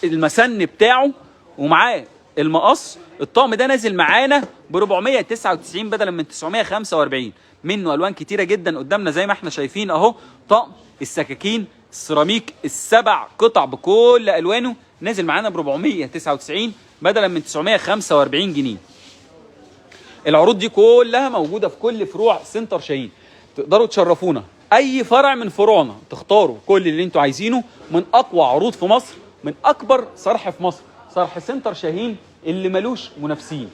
المسن بتاعه ومعاه المقص. الطقم ده نازل معانا ب 499 بدلا من 945. منه الوان كتيره جدا قدامنا زي ما احنا شايفين اهو. طقم السكاكين السيراميك السبع قطع بكل الوانه نازل معانا ب 499 بدلا من 945 جنيه. العروض دي كلها موجوده في كل فروع سنتر شاهين. تقدروا تشرفونا اي فرع من فروعنا، تختاروا كل اللي انتوا عايزينه من اقوى عروض في مصر، من اكبر صرح في مصر، صرح سنتر شاهين اللي ملوش منافسين.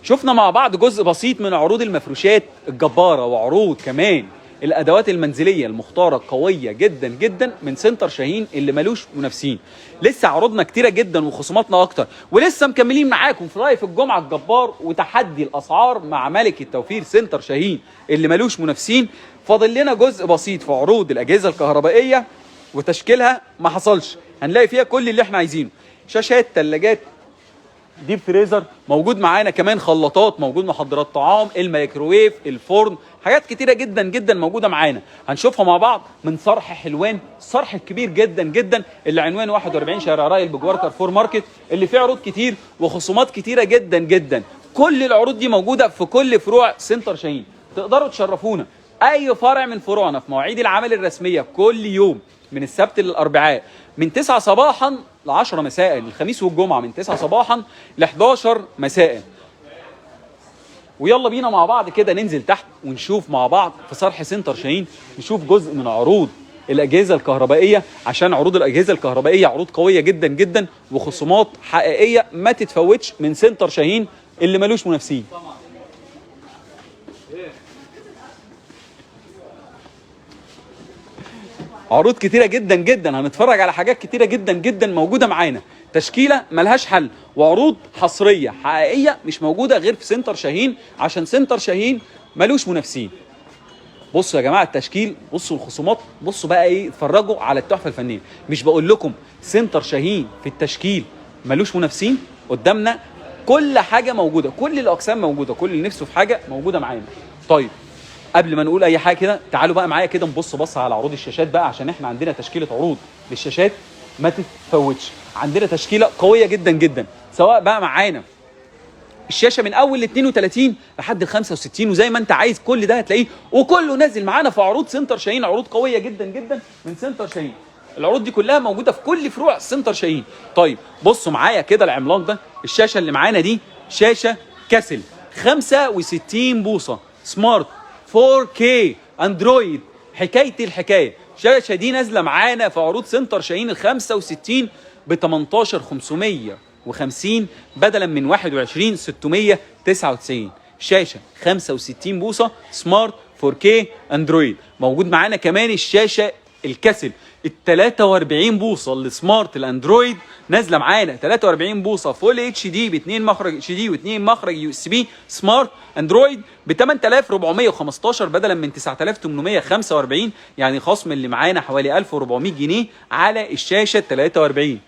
شفنا مع بعض جزء بسيط من عروض المفروشات الجباره، وعروض كمان الادوات المنزليه المختاره القويه جدا جدا من سنتر شاهين اللي ملوش منافسين. لسه عروضنا كتيره جدا وخصوماتنا اكتر، ولسه مكملين معاكم في لايف الجمعه الجبار وتحدي الاسعار مع ملك التوفير سنتر شاهين اللي ملوش منافسين. فاضل لنا جزء بسيط في عروض الاجهزه الكهربائيه وتشكيلها ما حصلش، هنلاقي فيها كل اللي احنا عايزينه: شاشات، ثلاجات، ديب فريزر موجود معانا، كمان خلاطات، موجود محضرات طعام، الميكروويف، الفرن، حاجات كتيره جدا جدا موجوده معانا. هنشوفها مع بعض من صرح حلوان، الصرح الكبير جدا جدا اللي عنوان 41 شارع رايل بجوار كارفور ماركت، اللي فيه عروض كتير وخصومات كتيره جدا جدا. كل العروض دي موجوده في كل فروع سنتر شاهين. تقدروا تشرفونا اي فرع من فروعنا في مواعيد العمل الرسميه كل يوم من السبت للاربعاء من 9 صباحا ل 10 مساء، الخميس والجمعه من 9 صباحا ل 11 مساء. ويلا بينا مع بعض كده ننزل تحت ونشوف مع بعض في صرح سنتر شاهين، نشوف جزء من عروض الاجهزه الكهربائيه، عشان عروض الاجهزه الكهربائيه عروض قويه جدا جدا وخصومات حقيقيه ما تتفوتش من سنتر شاهين اللي ملوش منافسين. عروض كتيره جدا جدا، هنتفرج على حاجات كتيره جدا جدا موجوده معانا، تشكيله ملهاش حل، وعروض حصريه حقيقيه مش موجوده غير في سنتر شاهين، عشان سنتر شاهين ملوش منافسين. بصوا يا جماعه التشكيل، بصوا الخصومات، بصوا بقى ايه، اتفرجوا على التحفه الفنيه. مش بقول لكم سنتر شاهين في التشكيل ملوش منافسين؟ قدامنا كل حاجه موجوده، كل الاقسام موجوده، كل اللي نفسه في حاجه موجوده معانا. طيب قبل ما نقول اي حاجه كده، تعالوا بقى معايا كده نبص بصه على عروض الشاشات بقى، عشان احنا عندنا تشكيله عروض للشاشات ما تتفوتش. عندنا تشكيله قويه جدا جدا، سواء بقى معانا الشاشه من اول ال 32 لحد ال 65، وزي ما انت عايز كل ده هتلاقيه، وكله نازل معانا في عروض سنتر شاهين، عروض قويه جدا جدا من سنتر شاهين. العروض دي كلها موجوده في كل فروع سنتر شاهين. طيب بصوا معايا كده العملاق ده، الشاشه اللي معانا دي شاشه كاسل 65 بوصه سمارت 4K اندرويد، حكايه الحكايه. الشاشه دي نازله معانا في عروض سنتر شاهين ال 65 ب 18550 بدلا من 21699. شاشه 65 بوصه سمارت 4K اندرويد. موجود معانا كمان الشاشه الكاسل ال 43 بوصه السمارت الاندرويد، نازله معانا 43 بوصه فول اتش دي باثنين مخرج اتش دي واثنين مخرج يو اس بي سمارت اندرويد ب 8415 بدلا من 9845، يعني خصم اللي معانا حوالي 1400 جنيه على الشاشه 43.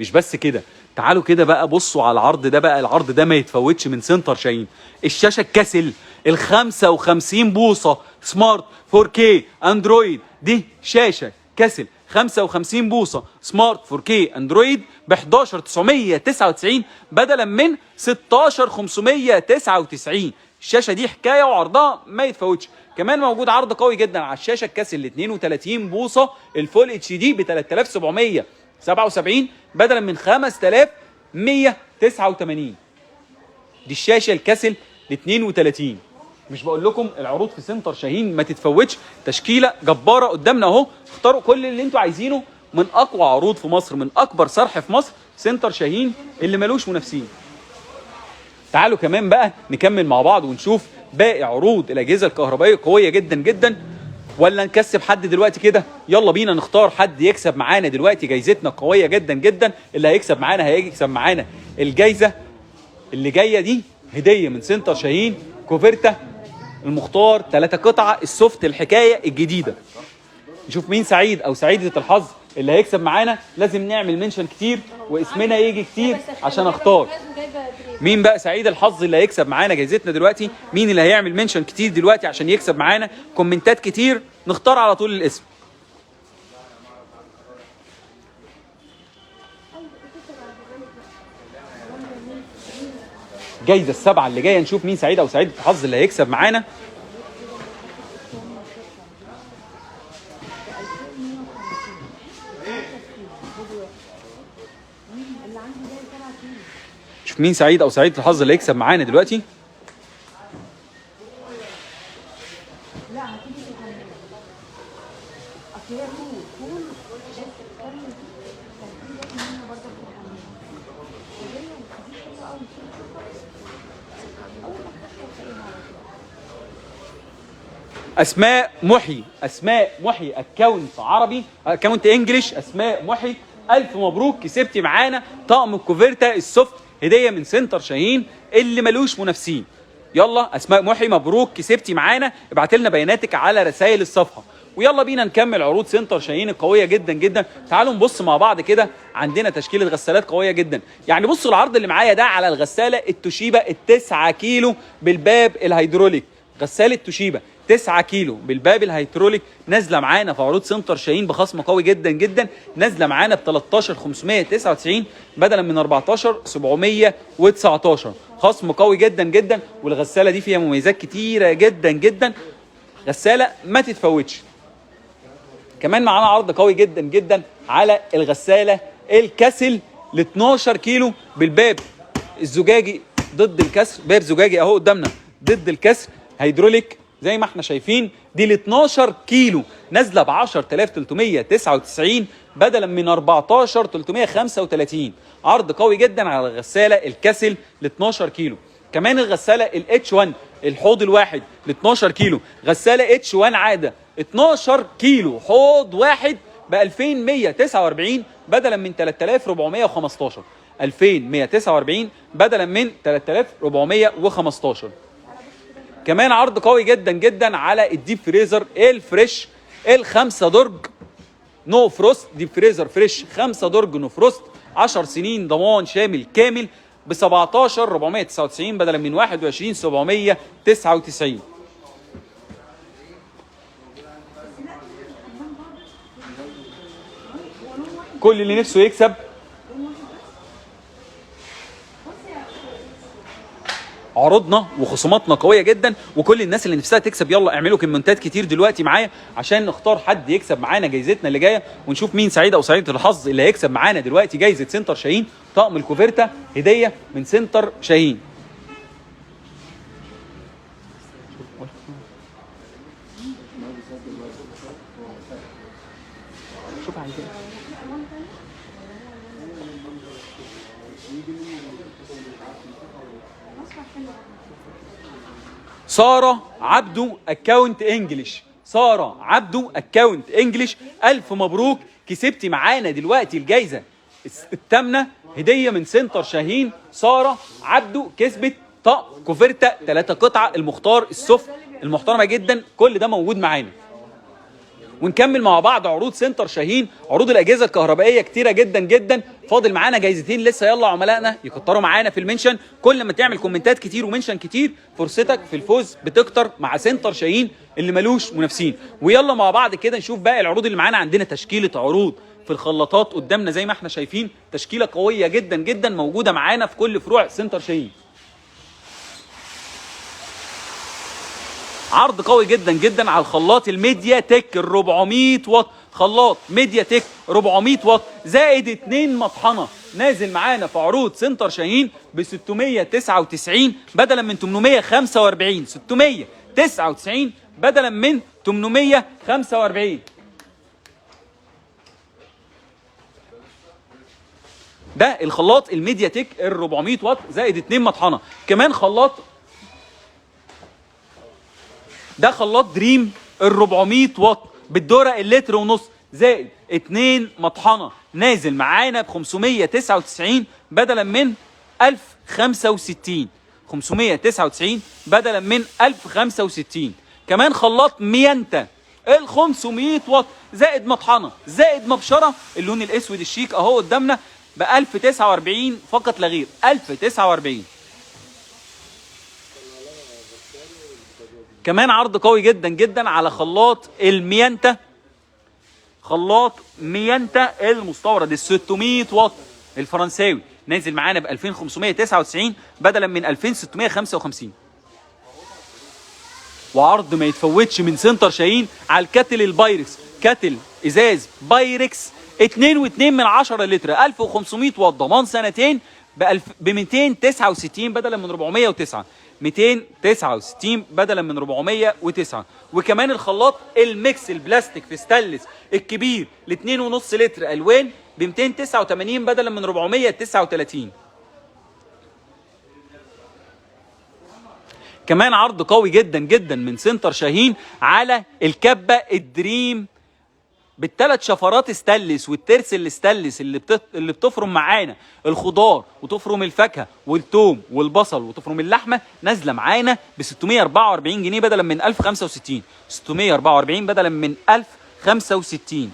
مش بس كده، تعالوا كده بقى بصوا على العرض ده بقى، العرض ده ما يتفوتش من سنتر شاهين. الشاشه الكاسل ال 55 بوصه سمارت 4K اندرويد، دي شاشه كاسل 55 بوصه سمارت 4K اندرويد ب 11999 بدلا من 16599. الشاشه دي حكايه وعرضها ما يتفوتش. كمان موجود عرض قوي جدا على الشاشه الكاسل 32 بوصه الفول اتش دي ب 3777 بدلا من 5189. دي الشاشه الكاسل ل 32. مش بقول لكم العروض في سنتر شاهين ما تتفوتش، تشكيله جباره قدامنا اهو، اختاروا كل اللي انتوا عايزينه من اقوى عروض في مصر، من اكبر صرح في مصر، سنتر شاهين اللي ملوش منافسين. تعالوا كمان بقى نكمل مع بعض ونشوف باقي عروض الاجهزه الكهربائيه قويه جدا جدا، ولا نكسب حد دلوقتي كده؟ يلا بينا نختار حد يكسب معانا دلوقتي، جايزتنا قويه جدا جدا. اللي هيكسب معانا هيكسب معانا الجايزه اللي جايه دي هديه من سنتر شاهين، كوفرتا المختار 3 قطعه السوفت الحكايه الجديده. نشوف مين سعيد او سعيده الحظ اللي هيكسب معانا. لازم نعمل منشن كتير واسمنا يجي كتير عشان اختار مين بقى سعيد الحظ اللي هيكسب معانا جايزتنا دلوقتي. مين اللي هيعمل منشن كتير دلوقتي عشان يكسب معانا؟ كومنتات كتير، نختار على طول الاسم. جايزه السبعه اللي جايه، نشوف مين سعيد او سعيده الحظ اللي هيكسب معانا. شوف مين سعيد او سعيده الحظ اللي هيكسب معانا دلوقتي. اسماء محي، اسماء محي اكونت عربي، اكونت انجلش، اسماء محي، الف مبروك، كسبتي معانا طقم الكوفرتا السوفت هديه من سنتر شاهين اللي ملوش منافسين. يلا اسماء محي مبروك، كسبتي معانا. ابعت لنا بياناتك على رسائل الصفحه، ويلا بينا نكمل عروض سنتر شاهين القويه جدا جدا. تعالوا نبص مع بعض كده، عندنا تشكيله غسالات قويه جدا. يعني بصوا العرض اللي معايا ده على الغساله التوشيبا ال9 كيلو بالباب الهيدروليك، غساله توشيبا 9 كيلو بالباب الهيدروليك، نازله معانا في عروض سنتر شاهين بخصم قوي جدا جدا، نازله معانا ب 13599 بدلا من 14719، خصم قوي جدا جدا. والغساله دي فيها مميزات كتيره جدا جدا، غساله ما تتفوتش. كمان معانا عرض قوي جدا جدا على الغساله الكاسل ل 12 كيلو بالباب الزجاجي ضد الكسر، باب زجاجي اهو قدامنا ضد الكسر، هيدروليك زي ما احنا شايفين. دي ل 12 كيلو نازله ب 10399 بدلا من 14335. عرض قوي جدا على الغساله الكاسل ل 12 كيلو. كمان الغساله الاتش 1 الحوض الواحد ل 12 كيلو، غساله اتش 1 عاده 12 كيلو حوض واحد ب 2149 بدلا من 3415. 2149 بدلا من 3415. كمان عرض قوي جدا جدا على الديب فريزر الفريش الخمسة درج نو فروست. ديب فريزر فريش 5 درج نو فروست، 10 سنين ضمان شامل كامل ب 17499 بدلا من 21799. كل اللي نفسه يكسب عروضنا وخصوماتنا قويه جدا، وكل الناس اللي نفسها تكسب يلا اعملوا كومنتات كتير دلوقتي معايا عشان نختار حد يكسب معانا جايزتنا اللي جايه، ونشوف مين سعيد او سعيده الحظ اللي هيكسب معانا دلوقتي جايزه سنتر شاهين طقم الكوفرتا هديه من سنتر شاهين. شوف عايز سارة عبده اكونت انجلش. سارة عبده اكونت انجلش، الف مبروك، كسبتي معانا دلوقتي الجايزه الثامنه هديه من سنتر شاهين. سارة عبده كسبت طقم كوفرتا 3 قطعه المختار السفر المحترمه جدا، كل ده موجود معانا. ونكمل مع بعض عروض سنتر شاهين. عروض الاجهزه الكهربائيه كتيره جدا جدا، فاضل معانا جايزتين لسه. يلا عملائنا يكتروا معانا في المنشن، كل ما تعمل كومنتات كتير ومنشن كتير فرصتك في الفوز بتكتر مع سنتر شاهين اللي ملوش منافسين. ويلا مع بعض كده نشوف باقي العروض اللي معانا. عندنا تشكيله عروض في الخلاطات قدامنا زي ما احنا شايفين، تشكيله قويه جدا جدا موجوده معانا في كل فروع سنتر شاهين. عرض قوي جدا جدا على الخلاط الميديا تك ال 400 واط، خلاط ميديا تك 400 واط زائد 2 مطحنه، نازل معانا في عروض سنتر شاهين ب 699 بدلا من 845. 699 بدلا من 845. ده الخلاط الميديا تك ال 400 واط زائد 2 مطحنه. كمان خلاط، ده خلاط دريم ال 400 واط بالدوره اللتر ونص زائد 2 مطحنه، نازل معانا ب 599 بدلا من 1065. 599 بدلا من 1065. كمان خلاط ميانتا ال 500 واط زائد مطحنه زائد مبشره، اللون الاسود الشيك اهو قدامنا ب 1049 فقط لا غير. 1049. كمان عرض قوي جدا جدا على خلاط الميانتا، خلاط ميانتا المستورد ال 600 واط الفرنساوي، نازل معانا ب 2599 بدلا من 2655. وعرض ما يتفوتش من سنتر شاهين على الكاتل البايركس، كاتل ازاز بايركس 2.2 لتر 1500 واط ضمان سنتين ب 269 بدلا من 409. 269 بدلا من 409. وكمان الخلاط الميكس البلاستيك في ستانلس الكبير ل 2.5 لتر الوان ب 289 بدلا من 439. كمان عرض قوي جدا جدا من سنتر شاهين على الكبه الدريم بالثلاث شفرات ستانلس والترس الستانلس اللي بتفرم معانا الخضار وتفرم الفاكهه والثوم والبصل وتفرم اللحمه، نازله معانا ب 644 جنيه بدلا من 1065. 644 بدلا من 1065.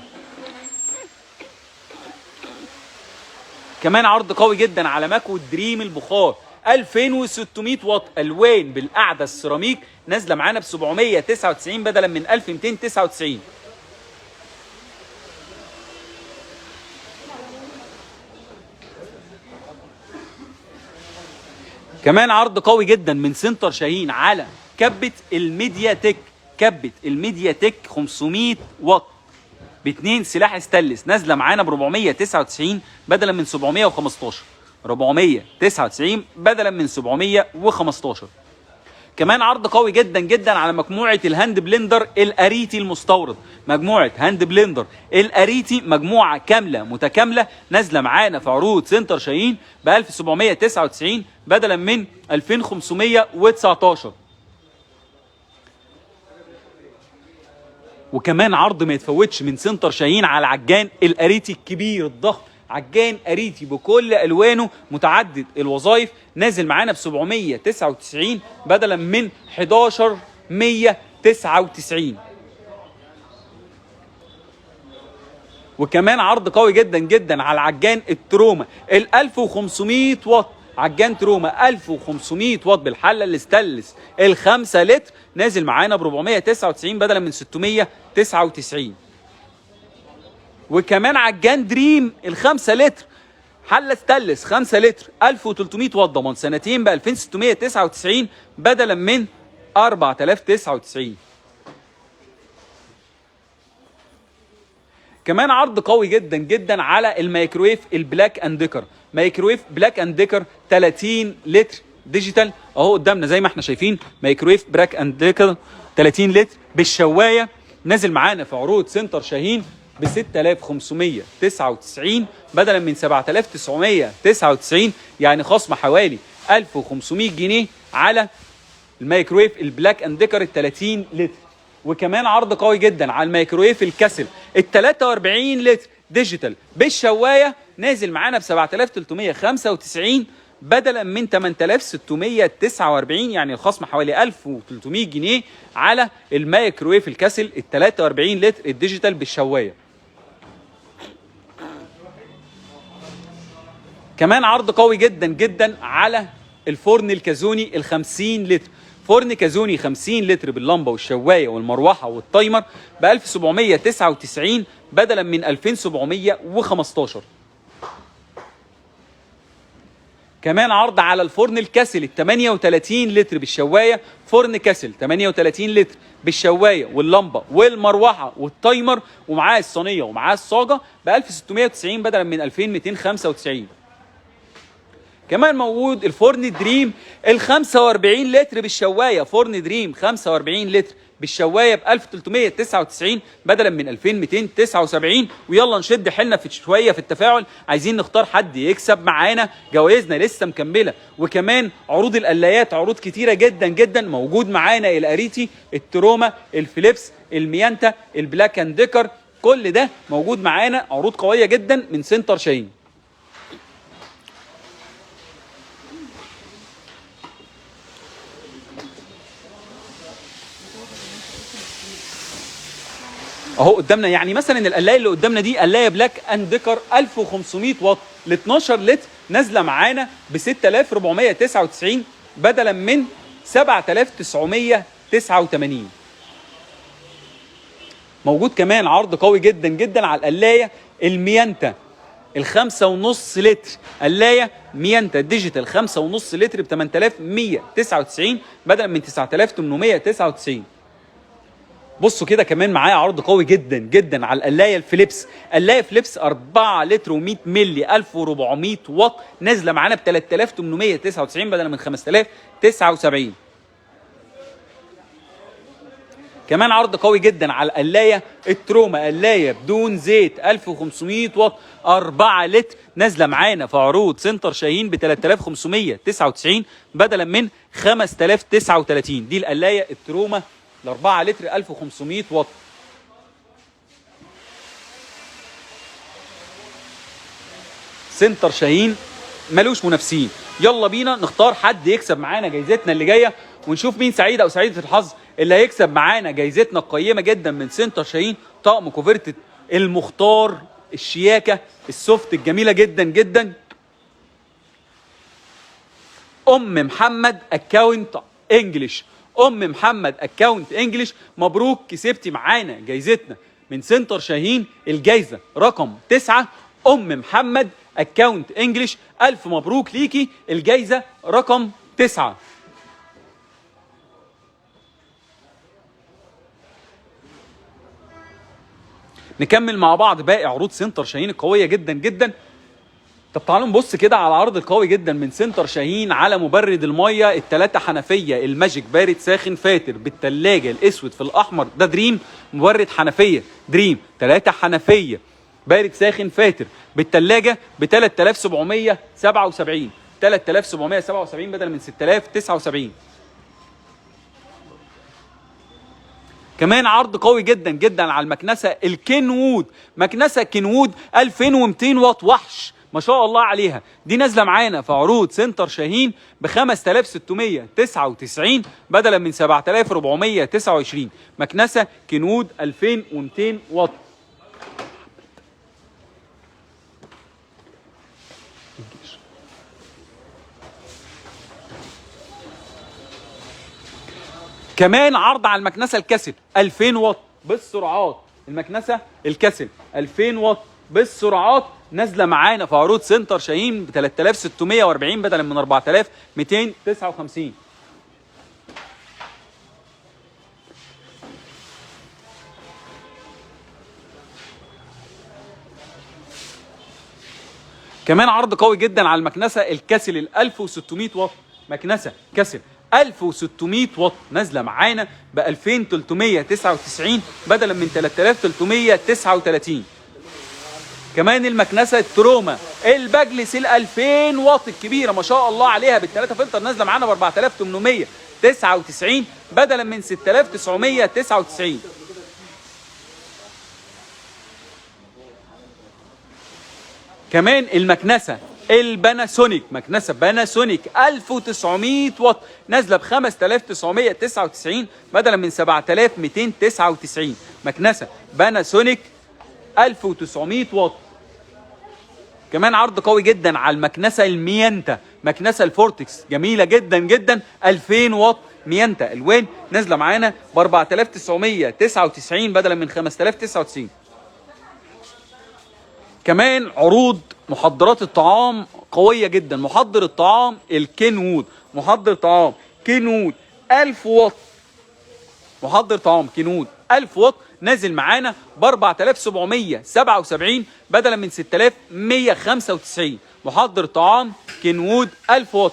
كمان عرض قوي جدا على مكوى دريم البخار 2600 واط الوان بالقعده السيراميك، نازله معانا ب 799 بدلا من 1299. كمان عرض قوي جدا من سنتر شاهين على كبه الميديا تك، كبه الميديا تك 500 واط باثنين سلاح ستانلس، نازله معانا ب 499 بدلا من 715. 499 بدلا من 715. كمان عرض قوي جدا جدا على مجموعه الهاند بلندر الاريتي المستورد، مجموعه هاند بلندر الاريتي مجموعه كامله متكامله، نازله معانا في عروض سنتر شاهين ب 1799 بدلا من 2519. وكمان عرض ما يتفوتش من سنتر شاهين على عجان الاريتي الكبير الضخم، عجان اريتي بكل الوانه متعدد الوظائف، نازل معانا ب 799 بدلا من 1199. وكمان عرض قوي جدا جدا على عجان التروما ال 1500 واط، عجان تروما 1500 واط بالحله الاستانلس ال 5 لتر، نازل معانا ب 499 بدلا من 699. وكمان عجان دريم ال 5 لتر، حله استانلس 5 لتر 1300 واط، ضمان سنتين ب 2699 بدلا من 4099. كمان عرض قوي جدا جدا على الميكرويف البلاك اند ديكر، ميكرويف بلاك اند ديكر 30 لتر ديجيتال اهو قدامنا زي ما احنا شايفين، ميكرويف بلاك اند ديكر 30 لتر بالشوايه، نازل معانا في عروض سنتر شاهين ب 6599 بدلا من 7999، يعني خصم حوالي 1500 جنيه على الميكرويف البلاك اند ديكر ال 30 لتر. وكمان عرض قوي جدا على الميكرويف الكاسل ال 43 لتر ديجيتال بالشوايه، نازل معانا ب 7395 بدلا من 8649، يعني الخصم حوالي 1300 جنيه على الميكرويف الكاسل ال 43 لتر الديجيتال بالشوايه. كمان عرض قوي جدا جدا على الفرن الكازوني ال 50 لتر، فرن كازوني 50 لتر باللمبه والشوايه والمروحه والتايمر ب 1799 بدلا من 2715. كمان عرض على الفرن الكاسل ال 38 لتر بالشوايه، فرن كاسل 38 لتر بالشوايه واللمبه والمروحه والتايمر ومعاه الصينيه ومعاه الصاجه ب 1690 بدلا من 2295. كمان موجود الفرن دريم ال 45 لتر بالشوايه، فرن دريم 45 لتر بالشوايه ب 1399 بدلا من 2279. ويلا نشد حيلنا في شويه في التفاعل، عايزين نختار حد يكسب معانا، جوائزنا لسه مكمله. وكمان عروض القلايات عروض كتيره جدا جدا، موجود معانا الاريتي، التروما، الفليبس، الميانتا، البلاك اند ديكر، كل ده موجود معانا، عروض قويه جدا من سنتر شاهين. اهو قدامنا، يعني مثلا القلايه اللي قدامنا دي قلايه بلاك اند ديكر 1500 واط ل 12 لتر، نازله معانا ب 6499 بدلا من 7989. موجود كمان عرض قوي جدا جدا على القلايه الميانتا ال 5.5 لتر، قلايه ميانتا ديجيتال 5.5 لتر ب 8199 بدلا من 9899. بصوا كده كمان معايا عرض قوي جدا جدا على القلايه الفليبس، قلايه فليبس 4 لتر و100 مللي 1400 واط، نازله معانا ب 3899 بدلا من 5079. كمان عرض قوي جدا على القلايه التروما، قلايه بدون زيت 1500 واط 4 لتر، نازله معانا في عروض سنتر شاهين ب 3599 بدلا من 5039. دي القلايه التروما ال 4 لتر 1500 واط. سنتر شاهين ملوش منافسين. يلا بينا نختار حد يكسب معانا جايزتنا اللي جايه، ونشوف مين سعيد او سعيده الحظ اللي هيكسب معانا جايزتنا القيمه جدا من سنتر شاهين، طقم كوفرتة المختار الشياكه السوفت الجميله جدا جدا، ام محمد اكاونت انجلش، ام محمد اكاونت انجلش، مبروك كسبتي معانا جايزتنا من سنتر شاهين الجايزه رقم 9، ام محمد اكاونت انجلش، الف مبروك ليكي الجايزه رقم 9. نكمل مع بعض باقي عروض سنتر شاهين القويه جدا جدا. طب تعالوا نبص كده على العرض القوي جدا من سنتر شاهين على مبرد الميه الثلاثه حنفيه الماجيك بارد ساخن فاتر بالثلاجه الاسود في الاحمر، ده دريم مبرد حنفيه دريم 3 حنفيه بارد ساخن فاتر بالثلاجه ب 3777 3777 بدل من 6079. كمان عرض قوي جدا جدا على المكنسه الكينوود، مكنسه كينوود 2200 واط وحش ما شاء الله عليها. دي نازله معانا في عروض سنتر شاهين ب 5699 بدلا من 7429. مكنسه كينوود 2200 واط. كمان عرض على المكنسه الكاسل 2000 واط بالسرعات. المكنسه الكاسل 2000 واط بالسرعات نازله معانا في عروض سنتر شاهين ب 3640 بدلا من 4259. كمان عرض قوي جدا على المكنسه الكاسل ال 1600 واط. مكنسه كاسل 1600 واط نازله معانا ب 2399 بدلا من 3339. كمان المكنسه التروما الباجلس ال 2000 واط الكبيره ما شاء الله عليها بالثلاثه فلتر نازله معانا ب 4899 بدلا من 6999. كمان المكنسه الباناسونيك، مكنسه باناسونيك 1900 واط نازله ب 5999 بدلا من 7299. مكنسه باناسونيك 1900 واط. كمان عرض قوي جدا على المكنسه الميانتا، مكنسه الفورتكس جميله جدا جدا 2000 واط ميانتا الوان نازله معانا ب 4999 بدلا من 5099. كمان عروض محضرات الطعام قويه جدا. محضر الطعام الكينوود، محضر طعام كينوود 1000 واط، محضر طعام كينوود 1000 واط نازل معانا ب 4777 بدلا من 6195. محضر طعام كينوود 1000 واط.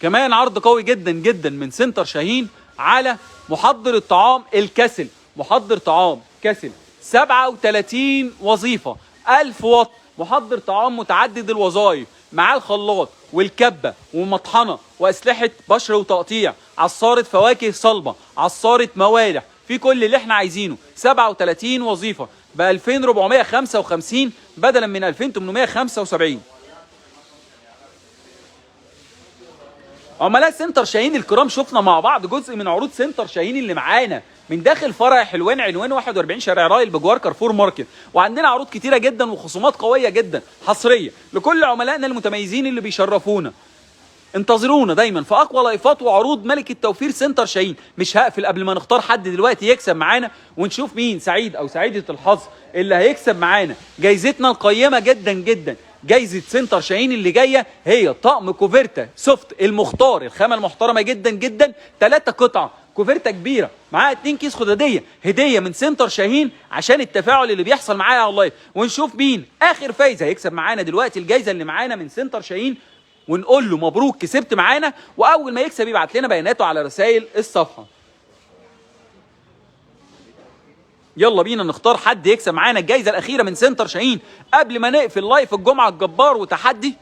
كمان عرض قوي جدا جدا من سنتر شاهين على محضر الطعام الكاسل، محضر طعام كاسل 37 وظيفه 1000 واط، محضر طعام متعدد الوظائف معاه الخلاط والكبه ومطحنه واسلحه بشر وتقطيع، عصاره فواكه صلبه، عصاره موالح، في كل اللي احنا عايزينه. 37 وظيفه ب 2455 بدلا من 2875. عملاء سنتر شاهين الكرام، شفنا مع بعض جزء من عروض سنتر شاهين اللي معانا من داخل فرع حلوان، عنوان 41 شارع رايل بجوار كارفور ماركت. وعندنا عروض كتيره جدا وخصومات قويه جدا حصريه لكل عملائنا المتميزين اللي بيشرفونا. انتظرونا دايما في اقوى لايفات وعروض ملك التوفير سنتر شاهين. مش هقفل قبل ما نختار حد دلوقتي يكسب معانا ونشوف مين سعيد او سعيده الحظ اللي هيكسب معانا جايزتنا القيمه جدا جدا. جايزه سنتر شاهين اللي جايه هي طقم كوفيرتا سوفت المختار، الخامه المحترمه جدا جدا، 3 قطع كوفيرتا كبيره معاها 2 كيس خداديه هديه من سنتر شاهين عشان التفاعل اللي بيحصل معايا على اللايف. ونشوف مين اخر فايز هيكسب معانا دلوقتي الجايزه اللي معانا من سنتر شاهين، ونقول له مبروك كسبت معانا. واول ما يكسب يبعت لنا بياناته على رسائل الصفحه. يلا بينا نختار حد يكسب معانا الجايزه الاخيره من سنتر شاهين قبل ما نقفل لايف الجمعه الجبار وتحدي.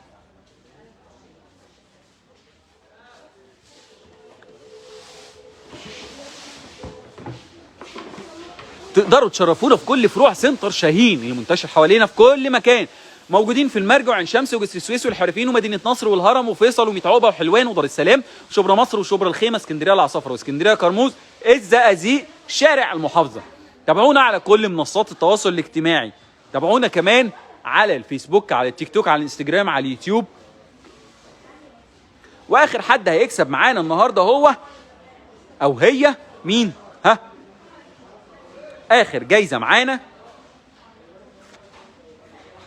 تقدروا تشرفونا في كل فروع سنتر شاهين اللي منتشر حوالينا في كل مكان. موجودين في المرج وعين شمس وجسر السويس والحرفيين ومدينه نصر والهرم وفيصل وميتعوبه وحلوان ودار السلام وشبرا مصر وشبرا الخيمه، اسكندريه العصافره واسكندريه كرموز، الزقازيق، شارع المحافظه. تابعونا على كل منصات التواصل الاجتماعي. تابعونا كمان على الفيسبوك، على التيك توك، على الانستجرام، على اليوتيوب. واخر حد هيكسب معانا النهارده هو او هي مين؟ ها، اخر جايزه معانا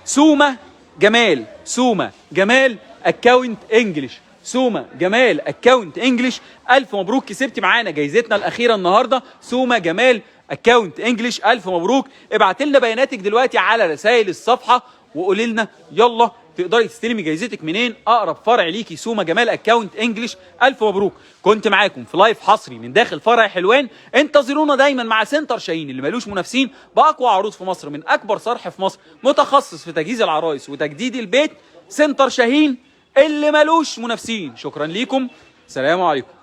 سوما جمال. سوما جمال اكاونت انجلش، سوما جمال اكاونت انجلش. الف مبروك كسبتي معانا جايزتنا الاخيره النهارده سوما جمال اكاونت انجلش. الف مبروك. ابعت لنا بياناتك دلوقتي على رسائل الصفحه وقولي لنا يلا تقدري تستلمي جايزتك منين، اقرب فرع ليكي سوما جمال اكاونت انجلش. الف مبروك. كنت معاكم في لايف حصري من داخل فرع حلوان. انتظرونا دايما مع سنتر شاهين اللي مالوش منافسين باقوى عروض في مصر من اكبر صرح في مصر متخصص في تجهيز العرايس وتجديد البيت. سنتر شاهين اللي مالوش منافسين. شكرا ليكم، سلام عليكم.